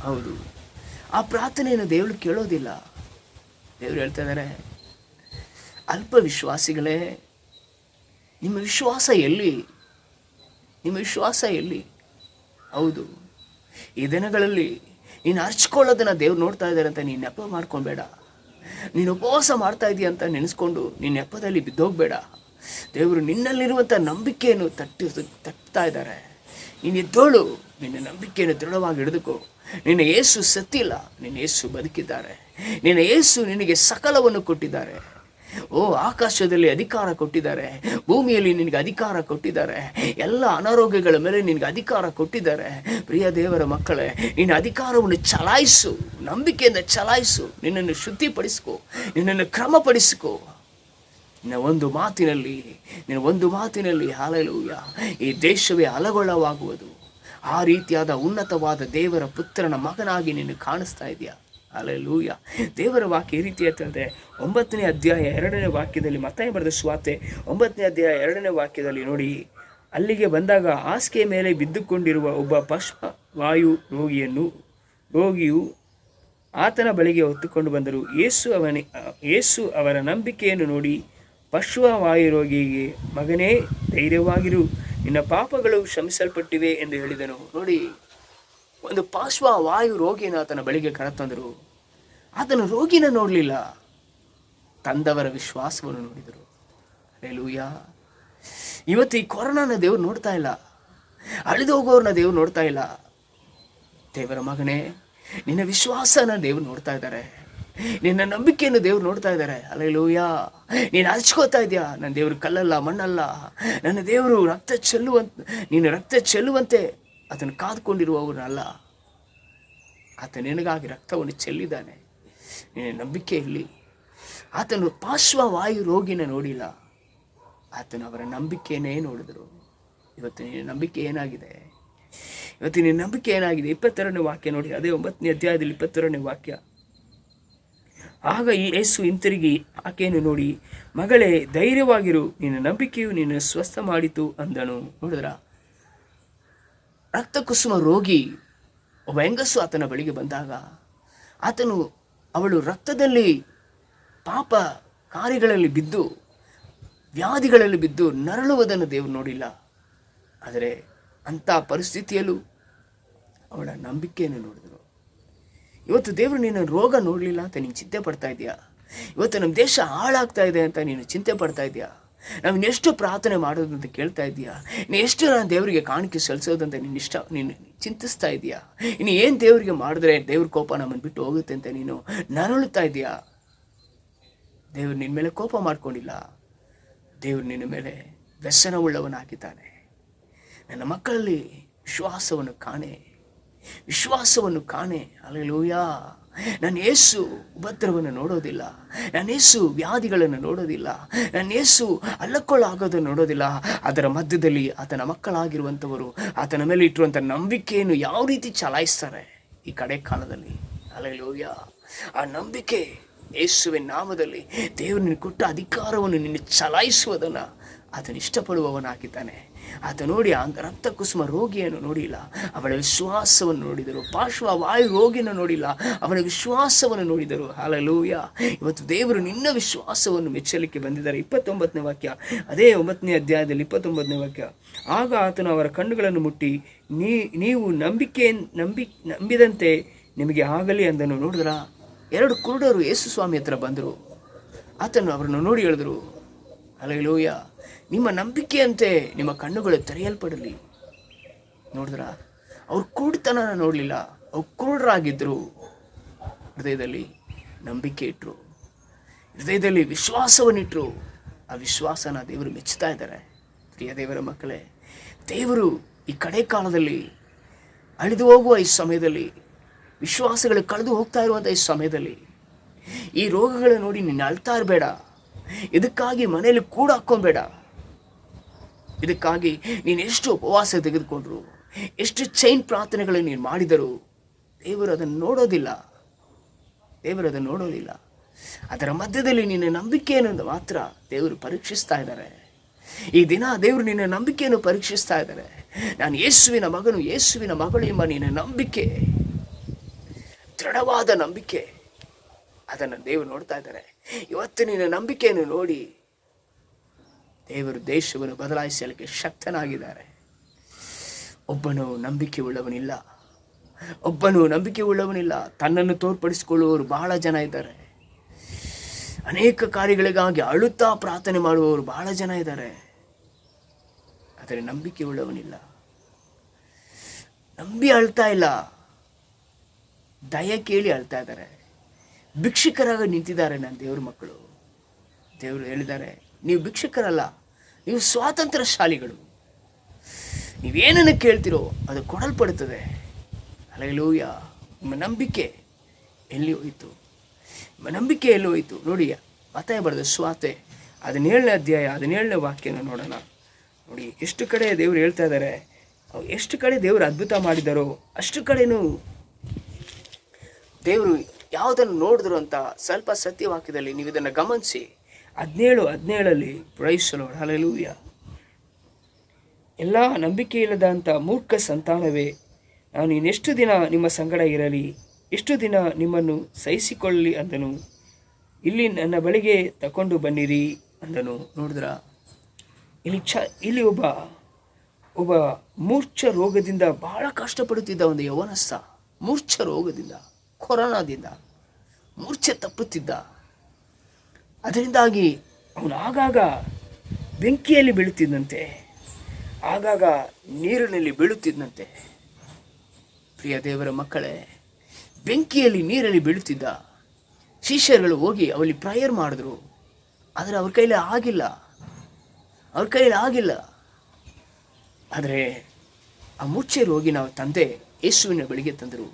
ಹೌದು, ಆ ಪ್ರಾರ್ಥನೆಯನ್ನು ದೇವರು ಕೇಳೋದಿಲ್ಲ. ದೇವರು ಹೇಳ್ತಾ ಇದ್ದಾರೆ, ಅಲ್ಪ ವಿಶ್ವಾಸಿಗಳೇ, ನಿಮ್ಮ ವಿಶ್ವಾಸ ಎಲ್ಲಿ? ಹೌದು, ಈ ದಿನಗಳಲ್ಲಿ ನೀನು ಅರ್ಚ್ಕೊಳ್ಳೋದನ್ನು ದೇವ್ರು ನೋಡ್ತಾ ಇದ್ದಾರೆ ಅಂತ ನೀನು ನೆಪ ಮಾಡ್ಕೊಬೇಡ. ನೀನು ಉಪವಾಸ ಮಾಡ್ತಾ ಇದೀಯ ಅಂತ ನೆನೆಸ್ಕೊಂಡು ನೀನು ನೆಪದಲ್ಲಿ ಬಿದ್ದೋಗ್ಬೇಡ. ದೇವರು ನಿನ್ನಲ್ಲಿರುವಂಥ ನಂಬಿಕೆಯನ್ನು ತಟ್ತಾ ಇದ್ದಾರೆ. ನೀನು ಎದ್ದೋಳು, ನಿನ್ನ ನಂಬಿಕೆಯನ್ನು ದೃಢವಾಗಿ ಹಿಡಿದುಕೋ. ನಿನ್ನ ಯೇಸು ಸತ್ತಿಲ್ಲ, ನಿನ್ನ ಯೇಸು ಬದುಕಿದ್ದಾರೆ. ನಿನ್ನ ಯೇಸು ನಿನಗೆ ಸಕಲವನ್ನು ಕೊಟ್ಟಿದ್ದಾರೆ. ಆಕಾಶದಲ್ಲಿ ಅಧಿಕಾರ ಕೊಟ್ಟಿದ್ದಾರೆ, ಭೂಮಿಯಲ್ಲಿ ನಿನಗೆ ಅಧಿಕಾರ ಕೊಟ್ಟಿದ್ದಾರೆ, ಎಲ್ಲ ಅನಾರೋಗ್ಯಗಳ ಮೇಲೆ ನಿನಗೆ ಅಧಿಕಾರ ಕೊಟ್ಟಿದ್ದಾರೆ. ಪ್ರಿಯ ದೇವರ ಮಕ್ಕಳೇ, ನಿನ್ನ ಅಧಿಕಾರವನ್ನು ಚಲಾಯಿಸು, ನಂಬಿಕೆಯಿಂದ ಚಲಾಯಿಸು. ನಿನ್ನನ್ನು ಶುದ್ಧಿಪಡಿಸ್ಕೋ, ನಿನ್ನನ್ನು ಕ್ರಮಪಡಿಸ್ಕೋ. ನಿನ್ನ ಒಂದು ಮಾತಿನಲ್ಲಿ ಹಾಲೆಲೂಯ ಈ ದೇಶವೇ ಅಲಗೊಳವಾಗುವುದು. ಆ ರೀತಿಯಾದ ಉನ್ನತವಾದ ದೇವರ ಪುತ್ರನ ಮಗನಾಗಿ ನೀನು ಕಾಣಿಸ್ತಾ ಇದೆಯಾ. ಹಾಲೆಲೂಯ. ದೇವರ ವಾಕ್ಯ ಈ ರೀತಿ ಹೇಳ್ತದೆ. 9ನೇ ಅಧ್ಯಾಯ 2ನೇ ವಾಕ್ಯದಲ್ಲಿ, ಮತ್ತಾಯ ಬರೆದ ಸುವಾರ್ತೆ 9ನೇ ಅಧ್ಯಾಯ 2ನೇ ವಾಕ್ಯದಲ್ಲಿ ನೋಡಿ, ಅಲ್ಲಿಗೆ ಬಂದಾಗ ಹಾಸಿಗೆ ಮೇಲೆ ಬಿದ್ದುಕೊಂಡಿರುವ ಒಬ್ಬ ಪಾರ್ಶ್ವವಾಯು ರೋಗಿಯು ಆತನ ಬಳಿಗೆ ಹೊತ್ತುಕೊಂಡು ಬಂದರು. ಯೇಸು ಅವರ ನಂಬಿಕೆಯನ್ನು ನೋಡಿ ಪಾರ್ಶ್ವವಾಯು ರೋಗಿಗೆ, ಮಗನೇ, ಧೈರ್ಯವಾಗಿರು, ನಿನ್ನ ಪಾಪಗಳು ಕ್ಷಮಿಸಲ್ಪಟ್ಟಿವೆ ಎಂದು ಹೇಳಿದನು. ನೋಡಿ, ಒಂದು ಪಾರ್ಶ್ವವಾಯು ರೋಗಿನ ಆತನ ಬಳಿಗೆ ಕರೆತಂದರು. ಆತನು ರೋಗಿನ ನೋಡಲಿಲ್ಲ, ತಂದವರ ವಿಶ್ವಾಸವನ್ನು ನೋಡಿದರು. ಹಲ್ಲೆಲೂಯಾ. ಇವತ್ತು ಈ ಕೊರೋನಾನ ದೇವ್ರು ನೋಡ್ತಾ ಇಲ್ಲ, ಅಳಿದು ಹೋಗೋರನ್ನ ದೇವ್ರು ನೋಡ್ತಾ ಇಲ್ಲ. ದೇವರ ಮಗನೇ, ನಿನ್ನ ವಿಶ್ವಾಸನ ದೇವ್ರು ನೋಡ್ತಾ ಇದ್ದಾರೆ, ನಿನ್ನ ನಂಬಿಕೆಯನ್ನು ದೇವ್ರು ನೋಡ್ತಾ ಇದ್ದಾರೆ. ಹಲ್ಲೆಲೂಯಾ. ನೀನು ಹಚ್ಕೋತಾ ಇದೆಯಾ, ನನ್ನ ದೇವರು ಕಲ್ಲಲ್ಲ ಮಣ್ಣಲ್ಲ, ನನ್ನ ದೇವರು ನೀನು ರಕ್ತ ಚೆಲ್ಲುವಂತೆ ಅದನ್ನು ಕಾದುಕೊಂಡಿರುವವನಲ್ಲ. ಆತ ನಿನಗಾಗಿ ರಕ್ತವನ್ನು ಚೆಲ್ಲಿದ್ದಾನೆ. ನಿನ್ನ ನಂಬಿಕೆಯಲ್ಲಿ ಆತನು ಪಾರ್ಶ್ವವಾಯು ರೋಗಿನ ನೋಡಿಲ್ಲ, ಆತನು ಅವರ ನಂಬಿಕೆಯನ್ನೇ ನೋಡಿದರು. ಇವತ್ತು ನಿನ್ನ ನಂಬಿಕೆ ಏನಾಗಿದೆ? 22ನೇ ವಾಕ್ಯ ನೋಡಿ, ಅದೇ 9ನೇ ಅಧ್ಯಾಯದಲ್ಲಿ 22ನೇ ವಾಕ್ಯ. ಆಗ ಯೇಸು ಹಿಂತಿರುಗಿ ಆಕೆಯನ್ನು ನೋಡಿ, ಮಗಳೇ, ಧೈರ್ಯವಾಗಿರು, ನಿನ್ನ ನಂಬಿಕೆಯು ನಿನ್ನ ಸ್ವಸ್ಥ ಮಾಡಿತು ಅಂದನು. ನೋಡಿದ್ರ, ರಕ್ತ ಕುಸುಮ ರೋಗಿ ಒಬ್ಬ ಹೆಂಗಸು ಆತನ ಬಳಿಗೆ ಬಂದಾಗ ಅವಳು ರಕ್ತದಲ್ಲಿ ಪಾಪ ಕಾರ್ಯಗಳಲ್ಲಿ ಬಿದ್ದು, ವ್ಯಾಧಿಗಳಲ್ಲಿ ಬಿದ್ದು ನರಳುವುದನ್ನು ದೇವರು ನೋಡಿಲ್ಲ. ಆದರೆ ಅಂಥ ಪರಿಸ್ಥಿತಿಯಲ್ಲೂ ಅವಳ ನಂಬಿಕೆಯನ್ನು ನೋಡಿದರು. ಇವತ್ತು ದೇವರು ನಿನ್ನ ರೋಗ ನೋಡಲಿಲ್ಲ ಅಂತ ನೀನು ಚಿಂತೆ ಪಡ್ತಾ ಇದೆಯಾ? ಇವತ್ತು ನಮ್ಮ ದೇಶ ಹಾಳಾಗ್ತಾ ಇದೆ ಅಂತ ನೀನು ಚಿಂತೆ ಪಡ್ತಾ ಇದೆಯಾ? ನಾವು ಎಷ್ಟು ಪ್ರಾರ್ಥನೆ ಮಾಡೋದು ಅಂತ ಕೇಳ್ತಾ ಇದೆಯಾ? ನೀನು ಎಷ್ಟು ನಾನು ದೇವರಿಗೆ ಕಾಣಿಕೆ ಸಲ್ಲಿಸೋದಂತ ನೀನು ಚಿಂತಿಸ್ತಾ ಇದೆಯಾ? ಇನ್ನು ಏನು ದೇವರಿಗೆ ಮಾಡಿದ್ರೆ ದೇವ್ರ ಕೋಪ ನಮ್ಮನ್ನು ಬಿಟ್ಟು ಹೋಗುತ್ತೆ ಅಂತ ನೀನು ನರಳುತ್ತಾ ಇದೆಯಾ? ದೇವರು ನಿನ್ನ ಮೇಲೆ ಕೋಪ ಮಾಡ್ಕೊಂಡಿಲ್ಲ, ದೇವರು ನಿನ್ನ ಮೇಲೆ ವ್ಯಸನವುಳ್ಳವನಾಗಿದ್ದಾನೆ. ನನ್ನ ಮಕ್ಕಳಲ್ಲಿ ವಿಶ್ವಾಸವನ್ನು ಕಾಣೆ. ಹಲ್ಲೆಲೂಯಾ. ನನ್ನ ಯೇಸು ಉಪದ್ರವವನ್ನು ನೋಡೋದಿಲ್ಲ, ನನ್ನ ಯೇಸು ವ್ಯಾಧಿಗಳನ್ನು ನೋಡೋದಿಲ್ಲ, ನನ್ನ ಯೇಸು ಅಲ್ಲಕೊಳ್ಳಾಗೋದನ್ನು ನೋಡೋದಿಲ್ಲ. ಅದರ ಮಧ್ಯದಲ್ಲಿ ಆತನ ಮಕ್ಕಳಾಗಿರುವಂಥವರು ಆತನ ಮೇಲೆ ಇಟ್ಟಿರುವಂಥ ನಂಬಿಕೆಯನ್ನು ಯಾವ ರೀತಿ ಚಲಾಯಿಸ್ತಾರೆ ಈ ಕಡೆ ಕಾಲದಲ್ಲಿ. ಹಲ್ಲೆಲೂಯಾ. ಆ ನಂಬಿಕೆ ಯೇಸುವಿನ ನಾಮದಲ್ಲಿ ದೇವರನ್ನು ಕೊಟ್ಟ ಅಧಿಕಾರವನ್ನು ನಿನ್ನ ಚಲಾಯಿಸುವುದನ್ನು ಆತನು ಇಷ್ಟಪಡುವವನಾಗಿದ್ದಾನೆ. ಆತ ನೋಡಿ ಆ ರಕ್ತ ಕುಸುಮ ರೋಗಿಯನ್ನು ನೋಡಿಲ್ಲ, ಅವಳ ವಿಶ್ವಾಸವನ್ನು ನೋಡಿದರು. ಪಾರ್ಶ್ವವಾಯು ರೋಗಿಯನ್ನು ನೋಡಿಲ್ಲ, ಅವನ ವಿಶ್ವಾಸವನ್ನು ನೋಡಿದರು. ಹಲ್ಲೆಲೂಯಾ. ಇವತ್ತು ದೇವರು ನಿನ್ನ ವಿಶ್ವಾಸವನ್ನು ಮೆಚ್ಚಲಿಕ್ಕೆ ಬಂದಿದ್ದಾರೆ. 29ನೇ ವಾಕ್ಯ, ಅದೇ 9ನೇ ಅಧ್ಯಾಯದಲ್ಲಿ 29ನೇ ವಾಕ್ಯ. ಆಗ ಆತನು ಅವರ ಕಣ್ಣುಗಳನ್ನು ಮುಟ್ಟಿ, ನೀವು ನಂಬಿದಂತೆ ನಿಮಗೆ ಆಗಲಿ ಅಂದನು. ನೋಡಿದ್ರ, 2 ಕುರುಡರು ಯೇಸು ಸ್ವಾಮಿ ಹತ್ರ ಬಂದರು. ಆತನು ಅವರನ್ನು ನೋಡಿ ಹೇಳಿದರು, ಹಲ್ಲೆಲೂಯಾ, ನಿಮ್ಮ ನಂಬಿಕೆಯಂತೆ ನಿಮ್ಮ ಕಣ್ಣುಗಳು ತೆರೆಯಲ್ಪಡಲಿ. ನೋಡಿದ್ರ, ಅವ್ರು ಕುರುಡತನ ನೋಡಲಿಲ್ಲ, ಅವ್ರು ಕುರುಡರಾಗಿದ್ದರು. ಹೃದಯದಲ್ಲಿ ನಂಬಿಕೆ ಇಟ್ಟರು, ಹೃದಯದಲ್ಲಿ ವಿಶ್ವಾಸವನ್ನಿಟ್ಟರು. ಆ ವಿಶ್ವಾಸನ ದೇವರು ಮೆಚ್ಚುತ್ತಾ ಇದ್ದಾರೆ. ಪ್ರಿಯ ದೇವರ ಮಕ್ಕಳೇ, ದೇವರು ಈ ಕಡೆ ಕಾಲದಲ್ಲಿ ಅಳಿದು ಹೋಗುವ ಈ ಸಮಯದಲ್ಲಿ, ವಿಶ್ವಾಸಗಳು ಕಳೆದು ಹೋಗ್ತಾ ಇರುವಂಥ ಈ ಸಮಯದಲ್ಲಿ, ಈ ರೋಗಗಳು ನೋಡಿ ನೀನು ಅಳ್ತಾ ಇರಬೇಡ. ಇದಕ್ಕಾಗಿ ಮನೆಯಲ್ಲಿ ಕೂಡ ಹಾಕ್ಕೊಬೇಡ. ಇದಕ್ಕಾಗಿ ನೀನು ಎಷ್ಟು ಉಪವಾಸ ತೆಗೆದುಕೊಂಡ್ರು, ಎಷ್ಟು ಚೈನ್ ಪ್ರಾರ್ಥನೆಗಳನ್ನು ನೀನು ಮಾಡಿದರು, ದೇವರು ಅದನ್ನು ನೋಡೋದಿಲ್ಲ. ಅದರ ಮಧ್ಯದಲ್ಲಿ ನಿನ್ನ ನಂಬಿಕೆಯನ್ನು ಮಾತ್ರ ದೇವರು ಪರೀಕ್ಷಿಸ್ತಾ ಇದ್ದಾರೆ. ಈ ದಿನ ದೇವರು ನಿನ್ನ ನಂಬಿಕೆಯನ್ನು ಪರೀಕ್ಷಿಸ್ತಾ ಇದ್ದಾರೆ. ನಾನು ಯೇಸುವಿನ ಮಗನು, ಯೇಸುವಿನ ಮಗಳು ಎಂಬ ನಿನ್ನ ನಂಬಿಕೆ, ದೃಢವಾದ ನಂಬಿಕೆ, ಅದನ್ನು ದೇವರು ನೋಡ್ತಾ ಇದ್ದಾರೆ. ಇವತ್ತು ನಿನ್ನ ನಂಬಿಕೆಯನ್ನು ನೋಡಿ ದೇವರು ದೇಶವನ್ನು ಬದಲಾಯಿಸಲಿಕ್ಕೆ ಶಕ್ತನಾಗಿದ್ದಾರೆ. ಒಬ್ಬನು ನಂಬಿಕೆ ಉಳ್ಳವನಿಲ್ಲ. ತನ್ನನ್ನು ತೋರ್ಪಡಿಸಿಕೊಳ್ಳುವವರು ಬಹಳ ಜನ ಇದ್ದಾರೆ. ಅನೇಕ ಕಾರ್ಯಗಳಿಗಾಗಿ ಅಳುತ್ತಾ ಪ್ರಾರ್ಥನೆ ಮಾಡುವವರು ಬಹಳ ಜನ ಇದ್ದಾರೆ. ಆದರೆ ನಂಬಿಕೆ ಉಳ್ಳವನಿಲ್ಲ, ನಂಬಿ ಅಳ್ತಾ ಇಲ್ಲ, ದಯ ಕೇಳಿ ಅಳ್ತಾ ಇದ್ದಾರೆ. ಭಿಕ್ಷುಕರಾಗಿ ನಿಂತಿದ್ದಾರೆ ನನ್ನ ದೇವ್ರ ಮಕ್ಕಳು. ದೇವರು ಹೇಳಿದ್ದಾರೆ, ನೀವು ಭಿಕ್ಷುಕರಲ್ಲ, ನೀವು ಸ್ವಾತಂತ್ರ್ಯಶಾಲಿಗಳು. ನೀವೇನನ್ನು ಕೇಳ್ತಿರೋ ಅದು ಕೊಡಲ್ಪಡುತ್ತದೆ. ಹಲ್ಲೆಲೂಯಾ. ನಿಮ್ಮ ನಂಬಿಕೆ ಎಲ್ಲಿ ಹೋಯಿತು? ನೋಡಿ, ಮತ್ತಾಯ ಬರೆದ ಸುವಾರ್ತೆ 17ನೇ ಅಧ್ಯಾಯ 17ನೇ ವಾಕ್ಯನ ನೋಡೋಣ. ನೋಡಿ, ಎಷ್ಟು ಕಡೆ ದೇವರು ಹೇಳ್ತಾ ಇದ್ದಾರೆ, ಎಷ್ಟು ಕಡೆ ದೇವರು ಅದ್ಭುತ ಮಾಡಿದಾರೋ ಅಷ್ಟು ಕಡೆನೂ ದೇವರು ಯಾವುದನ್ನು ನೋಡಿದ್ರು ಅಂತ ಸ್ವಲ್ಪ ಸತ್ಯವಾಕ್ಯದಲ್ಲಿ ನೀವು ಇದನ್ನು ಗಮನಿಸಿ. 17:17 ಪ್ರೈಸ್ ದಿ ಲಾರ್ಡ್, ಹಲ್ಲೆಲೂಯಾ. ಎಲ್ಲ ನಂಬಿಕೆ ಇಲ್ಲದಂಥ ಮೂರ್ಖ ಸಂತಾನವೇ, ನಾನು ಇನ್ನೆಷ್ಟು ದಿನ ನಿಮ್ಮ ಸಂಗಡ ಇರಲಿ, ಎಷ್ಟು ದಿನ ನಿಮ್ಮನ್ನು ಸಹಿಸಿಕೊಳ್ಳಲಿ ಅಂದನು. ಇಲ್ಲಿ ನನ್ನ ಬಳಿಗೆ ತಕೊಂಡು ಬನ್ನಿರಿ ಅಂದನು. ನೋಡಿದ್ರ, ಇಲ್ಲಿ ಒಬ್ಬ ಮೂರ್ಛ ರೋಗದಿಂದ ಬಹಳ ಕಷ್ಟಪಡುತ್ತಿದ್ದ ಒಂದು ಯೌವನಸ್ಥ, ಮೂರ್ಛ ರೋಗದಿಂದ, ಕೊರೋನಾದಿಂದ ಮೂರ್ಛೆ ತಪ್ಪುತ್ತಿದ್ದ. ಅದರಿಂದಾಗಿ ಅವನು ಆಗಾಗ ಬೆಂಕಿಯಲ್ಲಿ ಬೀಳುತ್ತಿದ್ದಂತೆ, ಆಗಾಗ ನೀರಿನಲ್ಲಿ ಬೀಳುತ್ತಿದ್ದಂತೆ. ಪ್ರಿಯ ದೇವರ ಮಕ್ಕಳೇ, ಬೆಂಕಿಯಲ್ಲಿ ನೀರಲ್ಲಿ ಬೀಳುತ್ತಿದ್ದ. ಶಿಷ್ಯರುಗಳು ಹೋಗಿ ಅವಲ್ಲಿ ಪ್ರೇಯರ್ ಮಾಡಿದ್ರು, ಆದರೆ ಅವ್ರ ಕೈಲಿ ಆಗಿಲ್ಲ. ಆದರೆ ಆ ಮೂರ್ಛೆ ರೋಗಿ ನಾವು ತಂದೆ ಯೇಸುವಿನ ಬಳಿಗೆ ತಂದರು.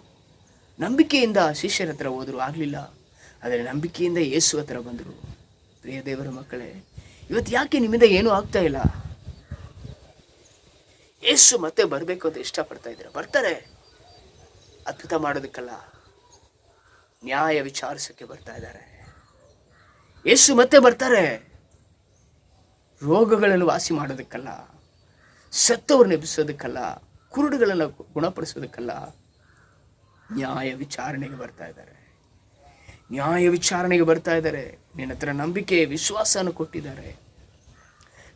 ನಂಬಿಕೆಯಿಂದ ಶಿಷ್ಯರ ಹತ್ರ ಹೋದರು, ಆಗಲಿಲ್ಲ. ಆದರೆ ನಂಬಿಕೆಯಿಂದ ಯೇಸು ಹತ್ರ ಬಂದರು. ಪ್ರಿಯ ದೇವರ ಮಕ್ಕಳೇ, ಇವತ್ತು ಯಾಕೆ ನಿಮ್ಮಿಂದ ಏನೂ ಆಗ್ತಾ ಇಲ್ಲ? ಯೇಸು ಮತ್ತೆ ಬರಬೇಕು ಅಂತ ಇಷ್ಟಪಡ್ತಾ ಇದ್ದೀರಾ? ಬರ್ತಾರೆ, ಅದ್ಭುತ ಮಾಡೋದಕ್ಕಲ್ಲ, ನ್ಯಾಯ ವಿಚಾರಿಸೋಕ್ಕೆ ಬರ್ತಾ ಇದ್ದಾರೆ. ಯೇಸು ಮತ್ತೆ ಬರ್ತಾರೆ, ರೋಗಗಳನ್ನು ವಾಸಿ ಮಾಡೋದಕ್ಕಲ್ಲ, ಸತ್ತವ್ರನ್ನ ಎಬ್ಬಿಸೋದಕ್ಕಲ್ಲ, ಕುರುಡುಗಳನ್ನು ಗುಣಪಡಿಸೋದಕ್ಕಲ್ಲ, ನ್ಯಾಯ ವಿಚಾರಣೆಗೆ ಬರ್ತಾ ಇದ್ದಾರೆ. ನಿನ್ನ ಹತ್ರ ನಂಬಿಕೆ ವಿಶ್ವಾಸವನ್ನು ಕೊಟ್ಟಿದ್ದಾರೆ,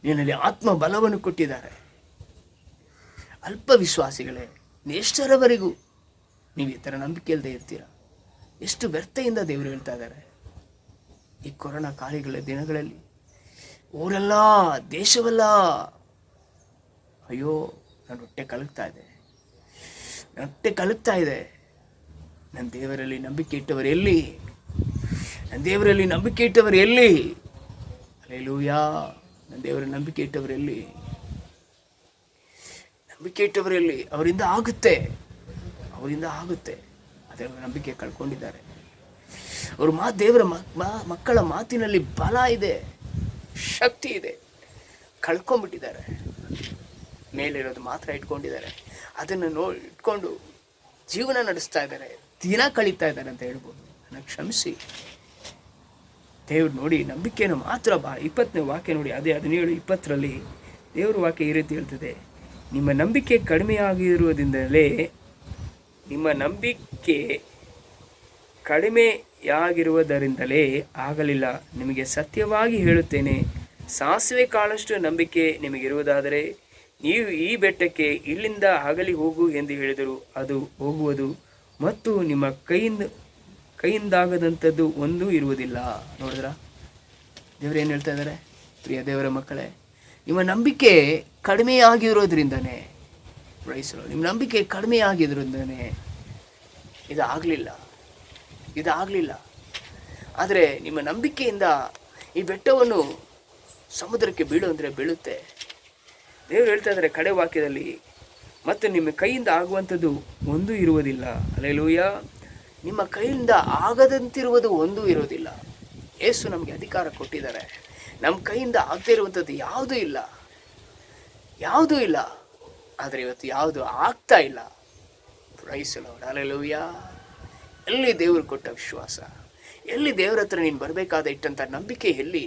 ನಿನ್ನಲ್ಲಿ ಆತ್ಮ ಬಲವನ್ನು ಕೊಟ್ಟಿದ್ದಾರೆ. ಅಲ್ಪ ವಿಶ್ವಾಸಿಗಳೇ, ಎಷ್ಟರವರೆಗೂ ನೀವು ಈ ಥರ ನಂಬಿಕೆ ಇಲ್ಲದೆ ಇರ್ತೀರ? ಎಷ್ಟು ವ್ಯರ್ಥೆಯಿಂದ ದೇವರು ಹೇಳ್ತಾ ಇದ್ದಾರೆ. ಈ ಕೊರೋನಾ ಕಾಲಿಗಳ ದಿನಗಳಲ್ಲಿ ಊರೆಲ್ಲ, ದೇಶವೆಲ್ಲ, ಅಯ್ಯೋ ನನ್ನ ಹೊಟ್ಟೆ ಕಲಗ್ತಾ ಇದೆ. ನನ್ನ ದೇವರಲ್ಲಿ ನಂಬಿಕೆ ಇಟ್ಟವರು ಎಲ್ಲಿ? ಹಲ್ಲೆಲೂಯಾ. ನನ್ನ ದೇವರ ನಂಬಿಕೆ ಇಟ್ಟವರೆಲ್ಲಿ? ಅವರಿಂದ ಆಗುತ್ತೆ. ಅದರ ನಂಬಿಕೆ ಕಳ್ಕೊಂಡಿದ್ದಾರೆ. ಅವರು ದೇವರ ಮಕ್ಕಳ ಮಾತಿನಲ್ಲಿ ಬಲ ಇದೆ, ಶಕ್ತಿ ಇದೆ, ಕಳ್ಕೊಂಡ್ಬಿಟ್ಟಿದ್ದಾರೆ. ಮೇಲಿರೋದು ಮಾತ್ರ ಇಟ್ಕೊಂಡಿದ್ದಾರೆ. ಅದನ್ನು ಇಟ್ಕೊಂಡು ಜೀವನ ನಡೆಸ್ತಾ ಇದ್ದಾರೆ, ದಿನ ಕಳೀತಾ ಇದ್ದಾರೆ ಅಂತ ಹೇಳ್ಬೋದು. ನನಗೆ ಕ್ಷಮಿಸಿ ದೇವ್ರು. ನೋಡಿ, ನಂಬಿಕೆಯನ್ನು ಮಾತ್ರ 20ನೇ ವಾಕ್ಯ ನೋಡಿ, ಅದೇ 17:20 ದೇವ್ರ ವಾಕ್ಯ ಈ ರೀತಿ ಹೇಳ್ತದೆ, ನಿಮ್ಮ ನಂಬಿಕೆ ಕಡಿಮೆಯಾಗಿರುವುದರಿಂದಲೇ ಆಗಲಿಲ್ಲ. ನಿಮಗೆ ಸತ್ಯವಾಗಿ ಹೇಳುತ್ತೇನೆ, ಸಾಸಿವೆ ಕಾಳಷ್ಟು ನಂಬಿಕೆ ನಿಮಗಿರುವುದಾದರೆ ನೀವು ಈ ಬೆಟ್ಟಕ್ಕೆ ಇಲ್ಲಿಂದ ಅಗಲಿ ಹೋಗು ಎಂದು ಹೇಳಿದರು, ಅದು ಹೋಗುವುದು, ಮತ್ತು ನಿಮ್ಮ ಕೈಯಿಂದಾಗದಂಥದ್ದು ಒಂದೂ ಇರುವುದಿಲ್ಲ. ನೋಡಿದ್ರ, ದೇವರು ಏನು ಹೇಳ್ತಾ ಇದ್ದಾರೆ? ಪ್ರಿಯ ದೇವರ ಮಕ್ಕಳೇ, ನಿಮ್ಮ ನಂಬಿಕೆ ಕಡಿಮೆಯಾಗಿರೋದ್ರಿಂದನೇ, ನಿಮ್ಮ ನಂಬಿಕೆ ಕಡಿಮೆಯಾಗಿರೋದ್ರಿಂದನೇ ಇದಾಗಲಿಲ್ಲ. ಆದರೆ ನಿಮ್ಮ ನಂಬಿಕೆಯಿಂದ ಈ ಬೆಟ್ಟವನ್ನು ಸಮುದ್ರಕ್ಕೆ ಬೀಳುತ್ತೆ. ದೇವರು ಹೇಳ್ತಾ ಇದ್ದಾರೆ ಕಡೆ ವಾಕ್ಯದಲ್ಲಿ, ಮತ್ತು ನಿಮ್ಮ ಕೈಯಿಂದ ಆಗುವಂಥದ್ದು ಒಂದೂ ಇರುವುದಿಲ್ಲ. ಹಲ್ಲೆಲೂಯಾ. ನಿಮ್ಮ ಕೈಯಿಂದ ಆಗದಂತಿರುವುದು ಒಂದೂ ಇರೋದಿಲ್ಲ. ಯೇಸು ನಮಗೆ ಅಧಿಕಾರ ಕೊಟ್ಟಿದ್ದಾರೆ. ನಮ್ಮ ಕೈಯಿಂದ ಆಗದೇ ಇರುವಂಥದ್ದು ಯಾವುದೂ ಇಲ್ಲ. ಆದರೆ ಇವತ್ತು ಯಾವುದು ಆಗ್ತಾ ಇಲ್ಲ. Praise the lord, hallelujah. ಎಲ್ಲಿ ದೇವರು ಕೊಟ್ಟ ವಿಶ್ವಾಸ? ಎಲ್ಲಿ ದೇವರ ಹತ್ರ ನೀನು ಬರಬೇಕಾದ ಇಟ್ಟಂಥ ನಂಬಿಕೆ ಎಲ್ಲಿ?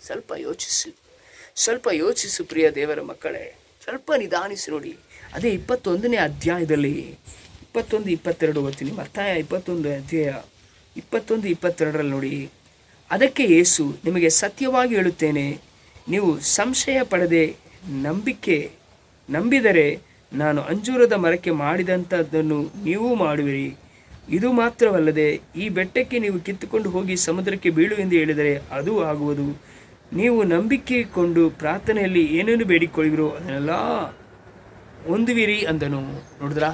ಸ್ವಲ್ಪ ಯೋಚಿಸು ಪ್ರಿಯ ದೇವರ ಮಕ್ಕಳೇ, ಸ್ವಲ್ಪ ನಿಧಾನಿಸಿ ನೋಡಿ. ಅದೇ 21ನೇ ಅಧ್ಯಾಯದಲ್ಲಿ 21-22 ಓದ್ತೀನಿ. ಮತ್ತಾಯ 21 ಅಧ್ಯಾಯ 21-22 ನೋಡಿ, ಅದಕ್ಕೆ ಯೇಸು, ನಿಮಗೆ ಸತ್ಯವಾಗಿ ಹೇಳುತ್ತೇನೆ, ನೀವು ಸಂಶಯ ಪಡದೆ ನಂಬಿದರೆ ನಾನು ಅಂಜೂರದ ಮರಕ್ಕೆ ಮಾಡಿದಂಥದ್ದನ್ನು ನೀವೂ ಮಾಡುವಿರಿ. ಇದು ಮಾತ್ರವಲ್ಲದೆ ಈ ಬೆಟ್ಟಕ್ಕೆ ನೀವು ಕಿತ್ತುಕೊಂಡು ಹೋಗಿ ಸಮುದ್ರಕ್ಕೆ ಬೀಳು ಎಂದು ಹೇಳಿದರೆ ಅದು ಆಗುವುದು. ನೀವು ನಂಬಿಕೆ ಕೊಂಡು ಪ್ರಾರ್ಥನೆಯಲ್ಲಿ ಏನೇನು ಬೇಡಿಕೊಳ್ಳಿರೋ ಅದನ್ನೆಲ್ಲ ಹೊಂದುವಿರಿ ಅಂದನು. ನೋಡಿದ್ರಾ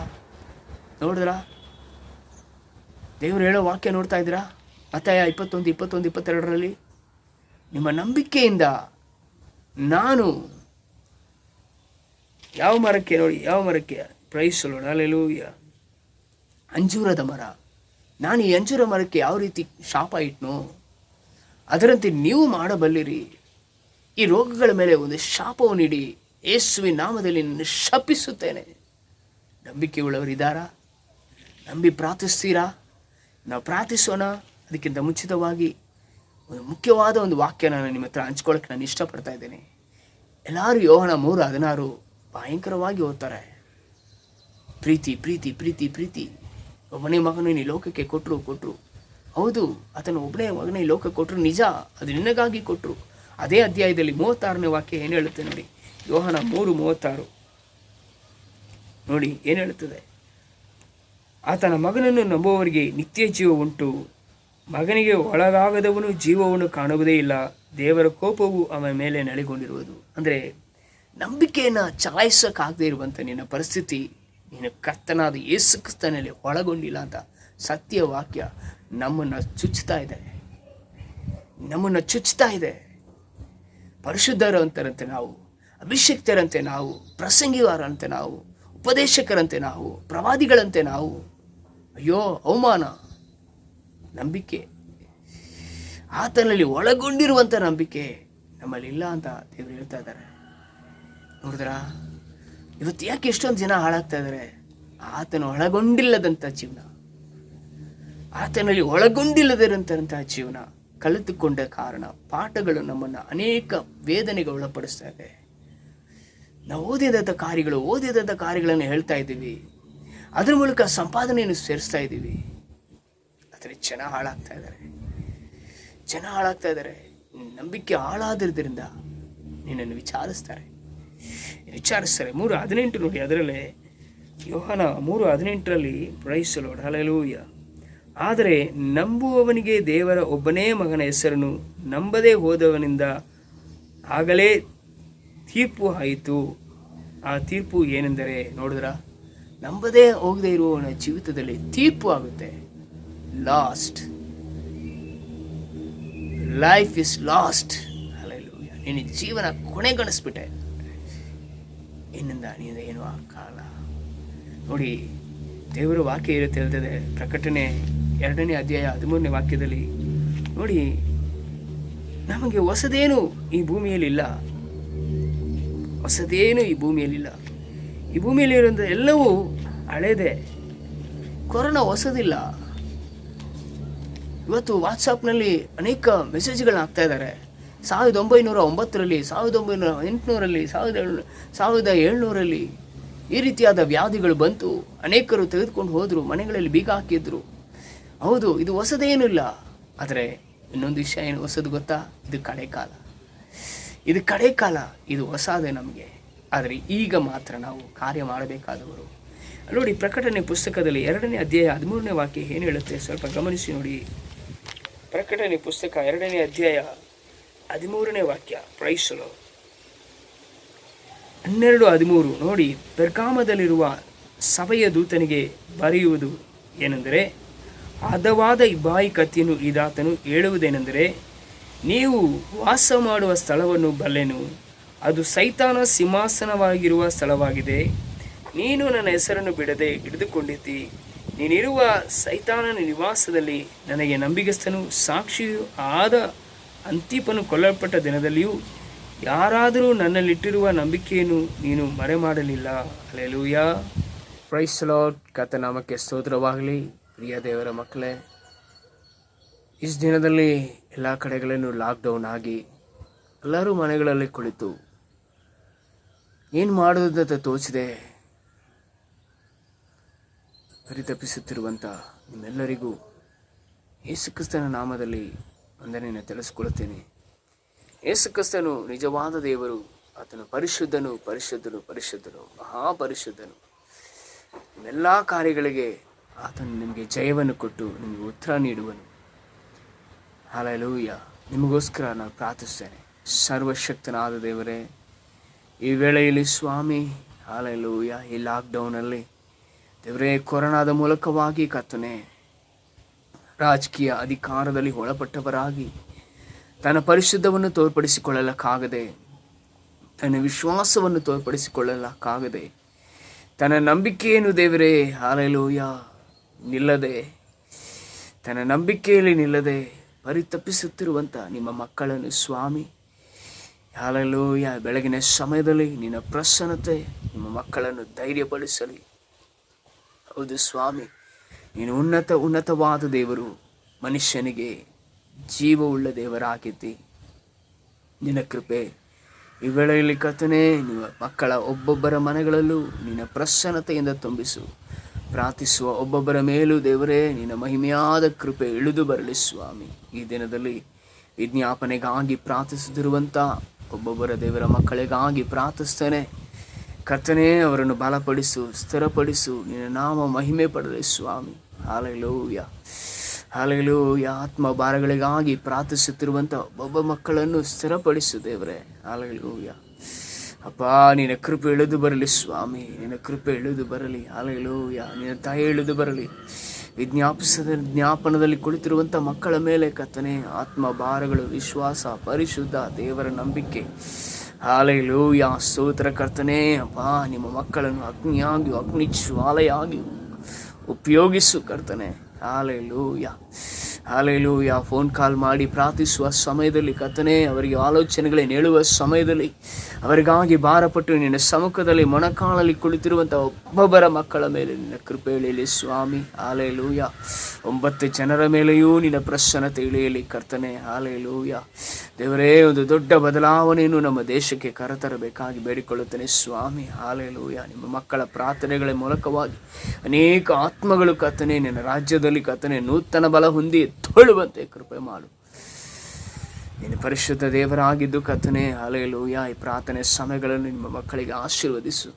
ದೇವರು ಹೇಳೋ ವಾಕ್ಯ ನೋಡ್ತಾ ಇದ್ದೀರಾ? ಮತ್ತಾಯ 21-22 ನಿಮ್ಮ ನಂಬಿಕೆಯಿಂದ ನಾನು ಯಾವ ಮರಕ್ಕೆ ಪ್ರೈಸ್ ದಿ ಲಾರ್ಡ್, ಹಲ್ಲೆಲೂಯಾ, ಅಂಜೂರದ ಮರ, ನಾನು ಈ ಅಂಜೂರ ಮರಕ್ಕೆ ಯಾವ ರೀತಿ ಶಾಪ ಇಟ್ನೋ ಅದರಂತೆ ನೀವು ಮಾಡಬಲ್ಲಿರಿ. ಈ ರೋಗಗಳ ಮೇಲೆ ಒಂದು ಶಾಪವನ್ನು ನೀಡಿ ಯೇಸುವಿನ ನಾಮದಲ್ಲಿ ನಿನ್ನನ್ನು ಶಪಿಸುತ್ತೇನೆ. ನಂಬಿಕೆ ಉಳ್ಳವರಿದ್ದಾರಾ? ನಂಬಿ ಪ್ರಾರ್ಥಿಸ್ತೀರಾ? ನಾವು ಪ್ರಾರ್ಥಿಸೋಣ. ಅದಕ್ಕಿಂತ ಮುಂಚಿತವಾಗಿ ಒಂದು ಮುಖ್ಯವಾದ ಒಂದು ವಾಕ್ಯ ನಾನು ನಿಮ್ಮ ಹತ್ರ ಹಂಚ್ಕೊಳ್ಳೋಕೆ ನಾನು ಇಷ್ಟಪಡ್ತಾ ಇದ್ದೇನೆ. ಎಲ್ಲರೂ ಯೋಹನ 3:16 ಭಯಂಕರವಾಗಿ ಓದ್ತಾರೆ. ಪ್ರೀತಿ ಪ್ರೀತಿ ಪ್ರೀತಿ ಪ್ರೀತಿ. ಒಬ್ಬನೇ ಮಗನನ್ನು ಈ ಲೋಕಕ್ಕೆ ಕೊಟ್ಟರು. ಹೌದು, ಆತನ ಒಬ್ಬನೇ ಮಗನ ಈ ಲೋಕಕ್ಕೆ ಕೊಟ್ಟರು, ನಿಜ. ಅದು ನಿನಗಾಗಿ ಕೊಟ್ಟರು. ಅದೇ ಅಧ್ಯಾಯದಲ್ಲಿ 36ನೇ ವಾಕ್ಯ ಏನು ಹೇಳುತ್ತೆ ನೋಡಿ. ಯೋಹನ 3:36 ನೋಡಿ ಏನು ಹೇಳುತ್ತದೆ. ಆತನ ಮಗನನ್ನು ನಂಬುವವರಿಗೆ ನಿತ್ಯ ಜೀವ ಉಂಟು. ಮಗನಿಗೆ ಒಳಗಾಗದವನು ಜೀವವನ್ನು ಕಾಣುವುದೇ ಇಲ್ಲ. ದೇವರ ಕೋಪವು ಅವನ ಮೇಲೆ ನೆಲೆಗೊಂಡಿರುವುದು. ಅಂದರೆ ನಂಬಿಕೆಯನ್ನು ಚಲಾಯಿಸೋಕ್ಕಾಗದೇ ಇರುವಂಥ ನಿನ್ನ ಪರಿಸ್ಥಿತಿ ನೀನು ಕರ್ತನಾದ ಯೇಸು ಕ್ರಿಸ್ತನಲ್ಲಿ ಒಳಗೊಂಡಿಲ್ಲ ಅಂತ ಸತ್ಯ ವಾಕ್ಯ ನಮ್ಮನ್ನು ಚುಚ್ಚುತ್ತಾ ಇದೆ. ಪರಿಶುದ್ಧರು ಅಂತಾರಂತೆ ನಾವು, ಅಭಿಷೇಕ್ತರಂತೆ ನಾವು, ಪ್ರಸಂಗಿಗಾರಂತೆ ನಾವು, ಉಪದೇಶಕರಂತೆ ನಾವು, ಪ್ರವಾದಿಗಳಂತೆ ನಾವು. ಅಯ್ಯೋ ಅವಮಾನ. ನಂಬಿಕೆ, ಆತನಲ್ಲಿ ಒಳಗೊಂಡಿರುವಂಥ ನಂಬಿಕೆ ನಮ್ಮಲ್ಲಿ ಇಲ್ಲ ಅಂತ ದೇವರು ಹೇಳ್ತಾ ಇದ್ದಾರೆ. ನೋಡಿದ್ರಾ, ಇವತ್ತು ಯಾಕೆ ಎಷ್ಟೊಂದು ಜನ ಹಾಳಾಗ್ತಾ ಇದ್ದಾರೆ? ಆತನ ಒಳಗೊಂಡಿಲ್ಲದಂಥ ಜೀವನ, ಆತನಲ್ಲಿ ಒಳಗೊಂಡಿಲ್ಲದಿರಂಥ ಜೀವನ ಕಲಿತುಕೊಂಡ ಕಾರಣ ಪಾಠಗಳು ನಮ್ಮನ್ನು ಅನೇಕ ವೇದನೆಗೆ ಒಳಪಡಿಸ್ತಾ ಇದೆ. ನಾವು ಓದಿದಂಥ ಕಾರ್ಯಗಳನ್ನು ಹೇಳ್ತಾ ಇದ್ದೀವಿ, ಅದ್ರ ಮೂಲಕ ಸಂಪಾದನೆಯನ್ನು ಸೇರಿಸ್ತಾ ಇದ್ದೀವಿ. ಆದರೆ ಜನ ಹಾಳಾಗ್ತಾ ಇದ್ದಾರೆ. ನಂಬಿಕೆ ಹಾಳಾದಿರೋದ್ರಿಂದ ನಿನ್ನನ್ನು ವಿಚಾರಿಸ್ತಾರೆ. 3:18 ನೋಡಿ. ಅದರಲ್ಲೇ ಯೋಹನ 3:18 ಪ್ರೈಸ್ ದಿ ಲಾರ್ಡ್, ಹಲ್ಲೆಲೂಯಾ. ಆದರೆ ನಂಬುವವನಿಗೆ ದೇವರ ಒಬ್ಬನೇ ಮಗನ ಹೆಸರನ್ನು ನಂಬದೇ ಹೋದವನಿಂದ ಆಗಲೇ ತೀರ್ಪು ಆಯಿತು. ಆ ತೀರ್ಪು ಏನೆಂದರೆ, ನೋಡಿದ್ರ, ನಂಬದೇ ಹೋಗದೇ ಇರುವವನ ಜೀವಿತದಲ್ಲಿ ತೀರ್ಪು ಆಗುತ್ತೆ. Last life is last. Hallelujah. ನಿನ್ನ ಜೀವನ ಕೊನೆಗಣಿಸ್ಬಿಟ್ಟೆ. ಇನ್ನಿಂದ ನೀನು ಏನು ಆಗಲ್ಲ. ನೋಡಿ, ದೇವರ ವಾಕ್ಯ ಇರುತ್ತೆ ಹೇಳ್ತದೆ. ಪ್ರಕಟಣೆ 2ನೇ ಅಧ್ಯಾಯ 13ನೇ ವಾಕ್ಯದಲ್ಲಿ ನೋಡಿ, ನಮಗೆ ಹೊಸದೇನು ಈ ಭೂಮಿಯಲ್ಲಿಲ್ಲ. ಈ ಭೂಮಿಯಲ್ಲಿರುವಂಥ ಎಲ್ಲವೂ ಹಳೇದೆ. ಕೊರೋನಾ ಹೊಸದಿಲ್ಲ. ಇವತ್ತು ವಾಟ್ಸಾಪ್ನಲ್ಲಿ ಅನೇಕ ಮೆಸೇಜ್ಗಳನ್ನ ಹಾಕ್ತಾ ಇದ್ದಾರೆ. 1909ರಲ್ಲಿ, 1908ರಲ್ಲಿ, 1700ರಲ್ಲಿ ಈ ರೀತಿಯಾದ ವ್ಯಾಧಿಗಳು ಬಂತು. ಅನೇಕರು ತೆಗೆದುಕೊಂಡು ಹೋದರು, ಮನೆಗಳಲ್ಲಿ ಬೀಗ ಹಾಕಿದ್ರು. ಹೌದು, ಇದು ಹೊಸದೇನೂ ಇಲ್ಲ. ಆದರೆ ಇನ್ನೊಂದು ವಿಷಯ ಏನು ಹೊಸದು ಗೊತ್ತಾ? ಇದು ಕಡೆ ಕಾಲ. ಇದು ಹೊಸದೇ ನಮಗೆ. ಆದರೆ ಈಗ ಮಾತ್ರ ನಾವು ಕಾರ್ಯ ಮಾಡಬೇಕಾದವರು. ನೋಡಿ, ಪ್ರಕಟಣೆ ಪುಸ್ತಕದಲ್ಲಿ 2ನೇ ಅಧ್ಯಾಯ 13ನೇ ವಾಕ್ಯ ಏನು ಹೇಳುತ್ತೆ ಸ್ವಲ್ಪ ಗಮನಿಸಿ ನೋಡಿ. ಪ್ರಕಟಣೆ ಪುಸ್ತಕ 2ನೇ ಅಧ್ಯಾಯ 13ನೇ ವಾಕ್ಯ, ಪ್ರೈಸ್ ದಿ ಲಾರ್ಡ್. 12:13 ನೋಡಿ. ಪೆರ್ಗಾಮದಲ್ಲಿರುವ ಸಭೆಯ ದೂತನಿಗೆ ಬರೆಯುವುದು ಏನೆಂದರೆ, ಹದವಾದ ಇಬ್ಬಾಯಿ ಕತ್ತಿಯನ್ನು ಇದಾತನು ಹೇಳುವುದೇನೆಂದರೆ, ನೀವು ವಾಸ ಮಾಡುವ ಸ್ಥಳವನ್ನು ಬಲ್ಲೆನು. ಅದು ಸೈತಾನ ಸಿಂಹಾಸನವಾಗಿರುವ ಸ್ಥಳವಾಗಿದೆ. ನೀನು ನನ್ನ ಹೆಸರನ್ನು ಬಿಡದೆ ಹಿಡಿದುಕೊಂಡಿದ್ದಿ. ನೀನಿರುವ ಸೈತಾನನ ನಿವಾಸದಲ್ಲಿ ನನಗೆ ನಂಬಿಗಸ್ತನು ಸಾಕ್ಷಿಯೂ ಆದ ಅಂತಿಪನು ಕೊಲ್ಲಲ್ಪಟ್ಟ ದಿನದಲ್ಲಿಯೂ ಯಾರಾದರೂ ನನ್ನಲ್ಲಿಟ್ಟಿರುವ ನಂಬಿಕೆಯನ್ನು ನೀನು ಮರೆಮಾಡಲಿಲ್ಲ. ಹಲ್ಲೆಲೂಯಾ. Praise the Lord. ಕರ್ತನಾಮಕ್ಕೆ ಸ್ತೋತ್ರವಾಗಲಿ. ಪ್ರಿಯ ದೇವರ ಮಕ್ಕಳೇ, ಈ ದಿನದಲ್ಲಿ ಎಲ್ಲ ಕಡೆಗಳಲ್ಲೂ ಲಾಕ್ಡೌನ್ ಆಗಿ ಎಲ್ಲರೂ ಮನೆಗಳಲ್ಲಿ ಕುಳಿತು ಏನು ಮಾಡೋದಂತ ತೋಚದೆ ಪರಿತಪಿಸುತ್ತಿರುವಂಥ ನಿಮ್ಮೆಲ್ಲರಿಗೂ ಯೇಸು ಕ್ರಿಸ್ತನ ನಾಮದಲ್ಲಿ ವಂದನೆಯನ್ನು ತಿಳಿಸ್ಕೊಳ್ತೇನೆ. ಯೇಸು ಕ್ರಿಸ್ತನು ನಿಜವಾದ ದೇವರು. ಆತನು ಪರಿಶುದ್ಧನು, ಮಹಾಪರಿಶುದ್ಧನು. ನಿಮ್ಮೆಲ್ಲ ಕಾರ್ಯಗಳಿಗೆ ಆತನು ನಿಮಗೆ ಜಯವನ್ನು ಕೊಟ್ಟು ನಿಮಗೆ ಉತ್ತರ ನೀಡುವನು. ಹಲ್ಲೆಲೂಯಾ. ನಿಮಗೋಸ್ಕರ ನಾನು ಪ್ರಾರ್ಥಿಸ್ತೇನೆ. ಸರ್ವಶಕ್ತನಾದ ದೇವರೇ, ಈ ವೇಳೆಯಲ್ಲಿ ಸ್ವಾಮಿ, ಹಲ್ಲೆಲೂಯಾ, ಈ ಲಾಕ್ಡೌನಲ್ಲಿ ದೇವರೇ, ಕೊರೋನಾದ ಮೂಲಕವಾಗಿ ಕರ್ತನೇ, ರಾಜಕೀಯ ಅಧಿಕಾರದಲ್ಲಿ ಒಳಪಟ್ಟವರಾಗಿ ತನ್ನ ಪರಿಶುದ್ಧವನ್ನು ತೋರ್ಪಡಿಸಿಕೊಳ್ಳಲಕ್ಕಾಗದೆ, ತನ್ನ ವಿಶ್ವಾಸವನ್ನು ತೋರ್ಪಡಿಸಿಕೊಳ್ಳಲಕ್ಕಾಗದೆ, ತನ್ನ ನಂಬಿಕೆಯನ್ನು ದೇವರೇ, ಹಲ್ಲೆಲೂಯಾ, ತನ್ನ ನಂಬಿಕೆಯಲ್ಲಿ ನಿಲ್ಲದೆ ಪರಿತಪಿಸುತ್ತಿರುವಂಥ ನಿಮ್ಮ ಮಕ್ಕಳನ್ನು ಸ್ವಾಮಿ, ಹಲ್ಲೆಲೂಯಾ. ಬೆಳಗಿನ ಸಮಯದಲ್ಲಿ ನಿನ್ನ ಪ್ರಸನ್ನತೆ ನಿಮ್ಮ ಮಕ್ಕಳನ್ನು ಧೈರ್ಯಪಡಿಸಲಿ. ಹೌದು ಸ್ವಾಮಿ, ನೀನು ಉನ್ನತವಾದ ದೇವರು, ಮನುಷ್ಯನಿಗೆ ಜೀವವುಳ್ಳ ದೇವರಾಗಿದ್ದಿ. ನಿನ್ನ ಕೃಪೆ ಈ ವೇಳೆಯಲ್ಲಿ ಕರ್ತನೇ ನಿಮ್ಮ ಮಕ್ಕಳ ಒಬ್ಬೊಬ್ಬರ ಮನೆಗಳಲ್ಲೂ ನಿನ್ನ ಪ್ರಸನ್ನತೆಯಿಂದ ತುಂಬಿಸು. ಪ್ರಾರ್ಥಿಸುವ ಒಬ್ಬೊಬ್ಬರ ಮೇಲೂ ದೇವರೇ ನಿನ್ನ ಮಹಿಮೆಯಾದ ಕೃಪೆ ಇಳಿದು ಬರಲಿ ಸ್ವಾಮಿ. ಈ ದಿನದಲ್ಲಿ ವಿಜ್ಞಾಪನೆಗಾಗಿ ಪ್ರಾರ್ಥಿಸುತ್ತಿರುವಂಥ ಒಬ್ಬೊಬ್ಬರ ದೇವರ ಮಕ್ಕಳಿಗಾಗಿ ಪ್ರಾರ್ಥಿಸ್ತೇನೆ ಕರ್ತನೇ. ಅವರನ್ನು ಬಲಪಡಿಸು, ಸ್ಥಿರಪಡಿಸು, ನಿನ್ನ ನಾಮ ಮಹಿಮೆ ಪಡಲಿ ಸ್ವಾಮಿ. Hallelujah, hallelujah. ಆತ್ಮ ಭಾರಗಳಿಗಾಗಿ ಪ್ರಾರ್ಥಿಸುತ್ತಿರುವಂಥ ಒಬ್ಬೊಬ್ಬ ಮಕ್ಕಳನ್ನು ಸ್ಥಿರಪಡಿಸು ದೇವರೇ. ಹಲ್ಲೆಲೂಯಾ. ಅಪ್ಪ, ನಿನ್ನ ಕೃಪೆ ಇಳಿದು ಬರಲಿ ಸ್ವಾಮಿ, ನಿನ್ನ ಕೃಪೆ ಇಳಿದು ಬರಲಿ. ಹಲ್ಲೆಲೂಯಾ. ನಿನ್ನ ದಯೆ ಇಳಿದು ಬರಲಿ. ಜ್ಞಾಪನದಲ್ಲಿ ಕುಳಿತಿರುವಂಥ ಮಕ್ಕಳ ಮೇಲೆ ಕರ್ತನೇ ಆತ್ಮ ಭಾರಗಳು, ವಿಶ್ವಾಸ, ಪರಿಶುದ್ಧ ದೇವರ ನಂಬಿಕೆ. ಹಲ್ಲೆಲೂಯಾ. ಸ್ತೋತ್ರ ಕರ್ತನೇ. ಅಪ್ಪ, ನಿಮ್ಮ ಮಕ್ಕಳನ್ನು ಅಗ್ನಿಯಾಗಿ, ಅಗ್ನಿ ಜ್ವಾಲೆಯಾಗಿ ಉಪಯೋಗಿಸು ಕರ್ತನೆ. Hallelujah, hallelujah. ಫೋನ್ ಕಾಲ್ ಮಾಡಿ ಪ್ರಾರ್ಥಿಸುವ ಸಮಯದಲ್ಲಿ ಕರ್ತನೇ, ಅವರಿಗೆ ಆಲೋಚನೆಗಳೇನು ಹೇಳುವ ಸಮಯದಲ್ಲಿ ಅವರಿಗಾಗಿ ಭಾರಪಟ್ಟು ನಿನ್ನ ಸಮ್ಮುಖದಲ್ಲಿ ಮೊಣಕಾಲಲ್ಲಿ ಕುಳಿತಿರುವಂಥ ಒಬ್ಬೊಬ್ಬರ ಮಕ್ಕಳ ಮೇಲೆ ನಿನ್ನ ಕೃಪೆ ಇಳಿಯಲಿ ಸ್ವಾಮಿ. ಹಲ್ಲೆಲೂಯಾ. 9 ಜನರ ಮೇಲೆಯೂ ನಿನ್ನ ಪ್ರಸನ್ನತೆ ಇಳಿಯಲಿ ಕರ್ತನೆ. ಹಲ್ಲೆಲೂಯಾ. ದೇವರೇ, ಒಂದು ದೊಡ್ಡ ಬದಲಾವಣೆಯನ್ನು ನಮ್ಮ ದೇಶಕ್ಕೆ ಕರೆತರಬೇಕಾಗಿ ಬೇಡಿಕೊಳ್ಳುತ್ತೇನೆ ಸ್ವಾಮಿ. ಹಲ್ಲೆಲೂಯಾ. ನಿಮ್ಮ ಮಕ್ಕಳ ಪ್ರಾರ್ಥನೆಗಳ ಮೂಲಕವಾಗಿ ಅನೇಕ ಆತ್ಮಗಳು ಕರ್ತನೆ ನಿನ್ನ ರಾಜ್ಯದಲ್ಲಿ ಕರ್ತನೆ ನೂತನ ಬಲ ಹೊಂದಿ ತೊಳುವಂತೆ ಕೃಪೆ ಮಾಡು. ನಿನ್ನ ಪರಿಶುದ್ಧ ದೇವರಾಗಿದ್ದು ಕರ್ತನೆ. ಹಲ್ಲೆಲೂಯಾ. ಈ ಪ್ರಾರ್ಥನೆ ಸಮಯಗಳನ್ನು ನಿಮ್ಮ ಮಕ್ಕಳಿಗೆ ಆಶೀರ್ವದಿಸು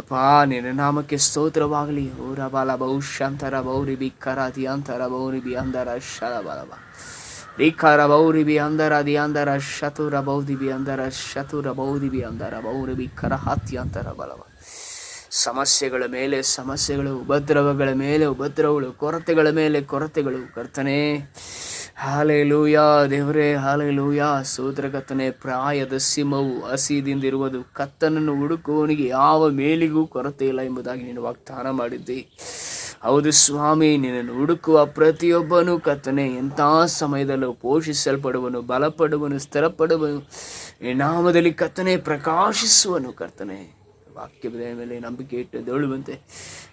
ಅಪ್ಪ. ನಿನ್ನ ನಾಮಕ್ಕೆ ಸ್ತೋತ್ರವಾಗಲಿ. ಊರ ಬಾಲ ಬಹುಶಂತರ ಬೌರಿ ಬಿ ಕರಾದಿ ಅಂತರ ಬೌರಿ ಬಿ ಅಂದರ ಶರಬಲವ ರಿಖಾರ ಬೌರಿ ಬಿ ಅಂದರ ದಿ ಅಂದರ ಶತುರ ಬೌದಿ ಬಿ ಅಂದರ ಶತುರ ಬೌದಿ ಬಿ ಅಂದರ ಬೌರಿ ಬಿ ಕರ ಹತ್ತಿ ಅಂತರ ಬಲವ. ಸಮಸ್ಯೆಗಳ ಮೇಲೆ ಸಮಸ್ಯೆಗಳು, ಉಪದ್ರವಗಳ ಮೇಲೆ ಉಪದ್ರವಗಳು, ಕೊರತೆಗಳ ಮೇಲೆ ಕೊರತೆಗಳು ಕರ್ತನೆ. ಹಲ್ಲೆಲೂಯಾ ದೇವರೇ. ಹಲ್ಲೆಲೂಯಾ. ಸ್ತೋತ್ರ ಕರ್ತನೆ. ಪ್ರಾಯದ ಸಿಂಹವು ಹಸಿದಿಂದಿರುವುದು, ಕತ್ತನನ್ನು ಹುಡುಕುವವನಿಗೆ ಯಾವ ಮೇಲಿಗೂ ಕೊರತೆ ಇಲ್ಲ ಎಂಬುದಾಗಿ ನೀನು ವಾಗ್ದಾನ ಮಾಡಿದ್ದಿ. ಹೌದು ಸ್ವಾಮಿ, ನಿನ್ನನ್ನು ಹುಡುಕುವ ಪ್ರತಿಯೊಬ್ಬನು ಕರ್ತನೆ ಎಂಥ ಸಮಯದಲ್ಲೂ ಪೋಷಿಸಲ್ಪಡುವನು, ಬಲಪಡುವನು, ಸ್ಥಿರಪಡುವನು, ಈ ನಾಮದಲ್ಲಿ ಕರ್ತನೆ ಪ್ರಕಾಶಿಸುವನು ಕರ್ತನೆ. ವಾಕ್ಯದ ಮೇಲೆ ನಂಬಿಕೆ ಇಟ್ಟು ದೇಳುವಂತೆ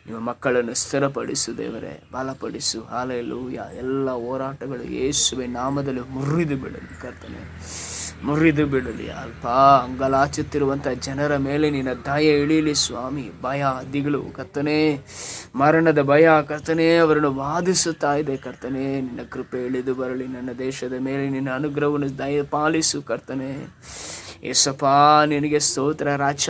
ನಿಮ್ಮ ಮಕ್ಕಳನ್ನು ಸ್ಥಿರಪಡಿಸು ದೇವರೇ, ಬಲಪಡಿಸು. ಹಲ್ಲೆಲೂಯಾ. ಎಲ್ಲ ಹೋರಾಟಗಳು ಯೇಸುವಿನ ನಾಮದಲ್ಲಿ ಮುರಿದು ಬಿಡಲಿ ಕರ್ತನೆ, ಮುರಿದು ಬಿಡಲಿ. ಅಲ್ಪ ಅಂಗಲಾಚುತ್ತಿರುವಂಥ ಜನರ ಮೇಲೆ ನಿನ್ನ ದಯೆ ಇಳಿಯಲಿ ಸ್ವಾಮಿ. ಭಯ, ದಿಗಿಲು ಕರ್ತನೆ, ಮರಣದ ಭಯ ಕರ್ತನೆ ಅವರನ್ನು ಬಾಧಿಸುತ್ತಾ ಇದೆ ಕರ್ತನೆ. ನಿನ್ನ ಕೃಪೆ ಇಳಿದು ಬರಲಿ. ನನ್ನ ದೇಶದ ಮೇಲೆ ನಿನ್ನ ಅನುಗ್ರಹವನ್ನು ದಯ ಪಾಲಿಸು ಕರ್ತನೆ. ಯೇಸಪ್ಪ, ನಿನಗೆ ಸ್ತೋತ್ರ ರಾಜ.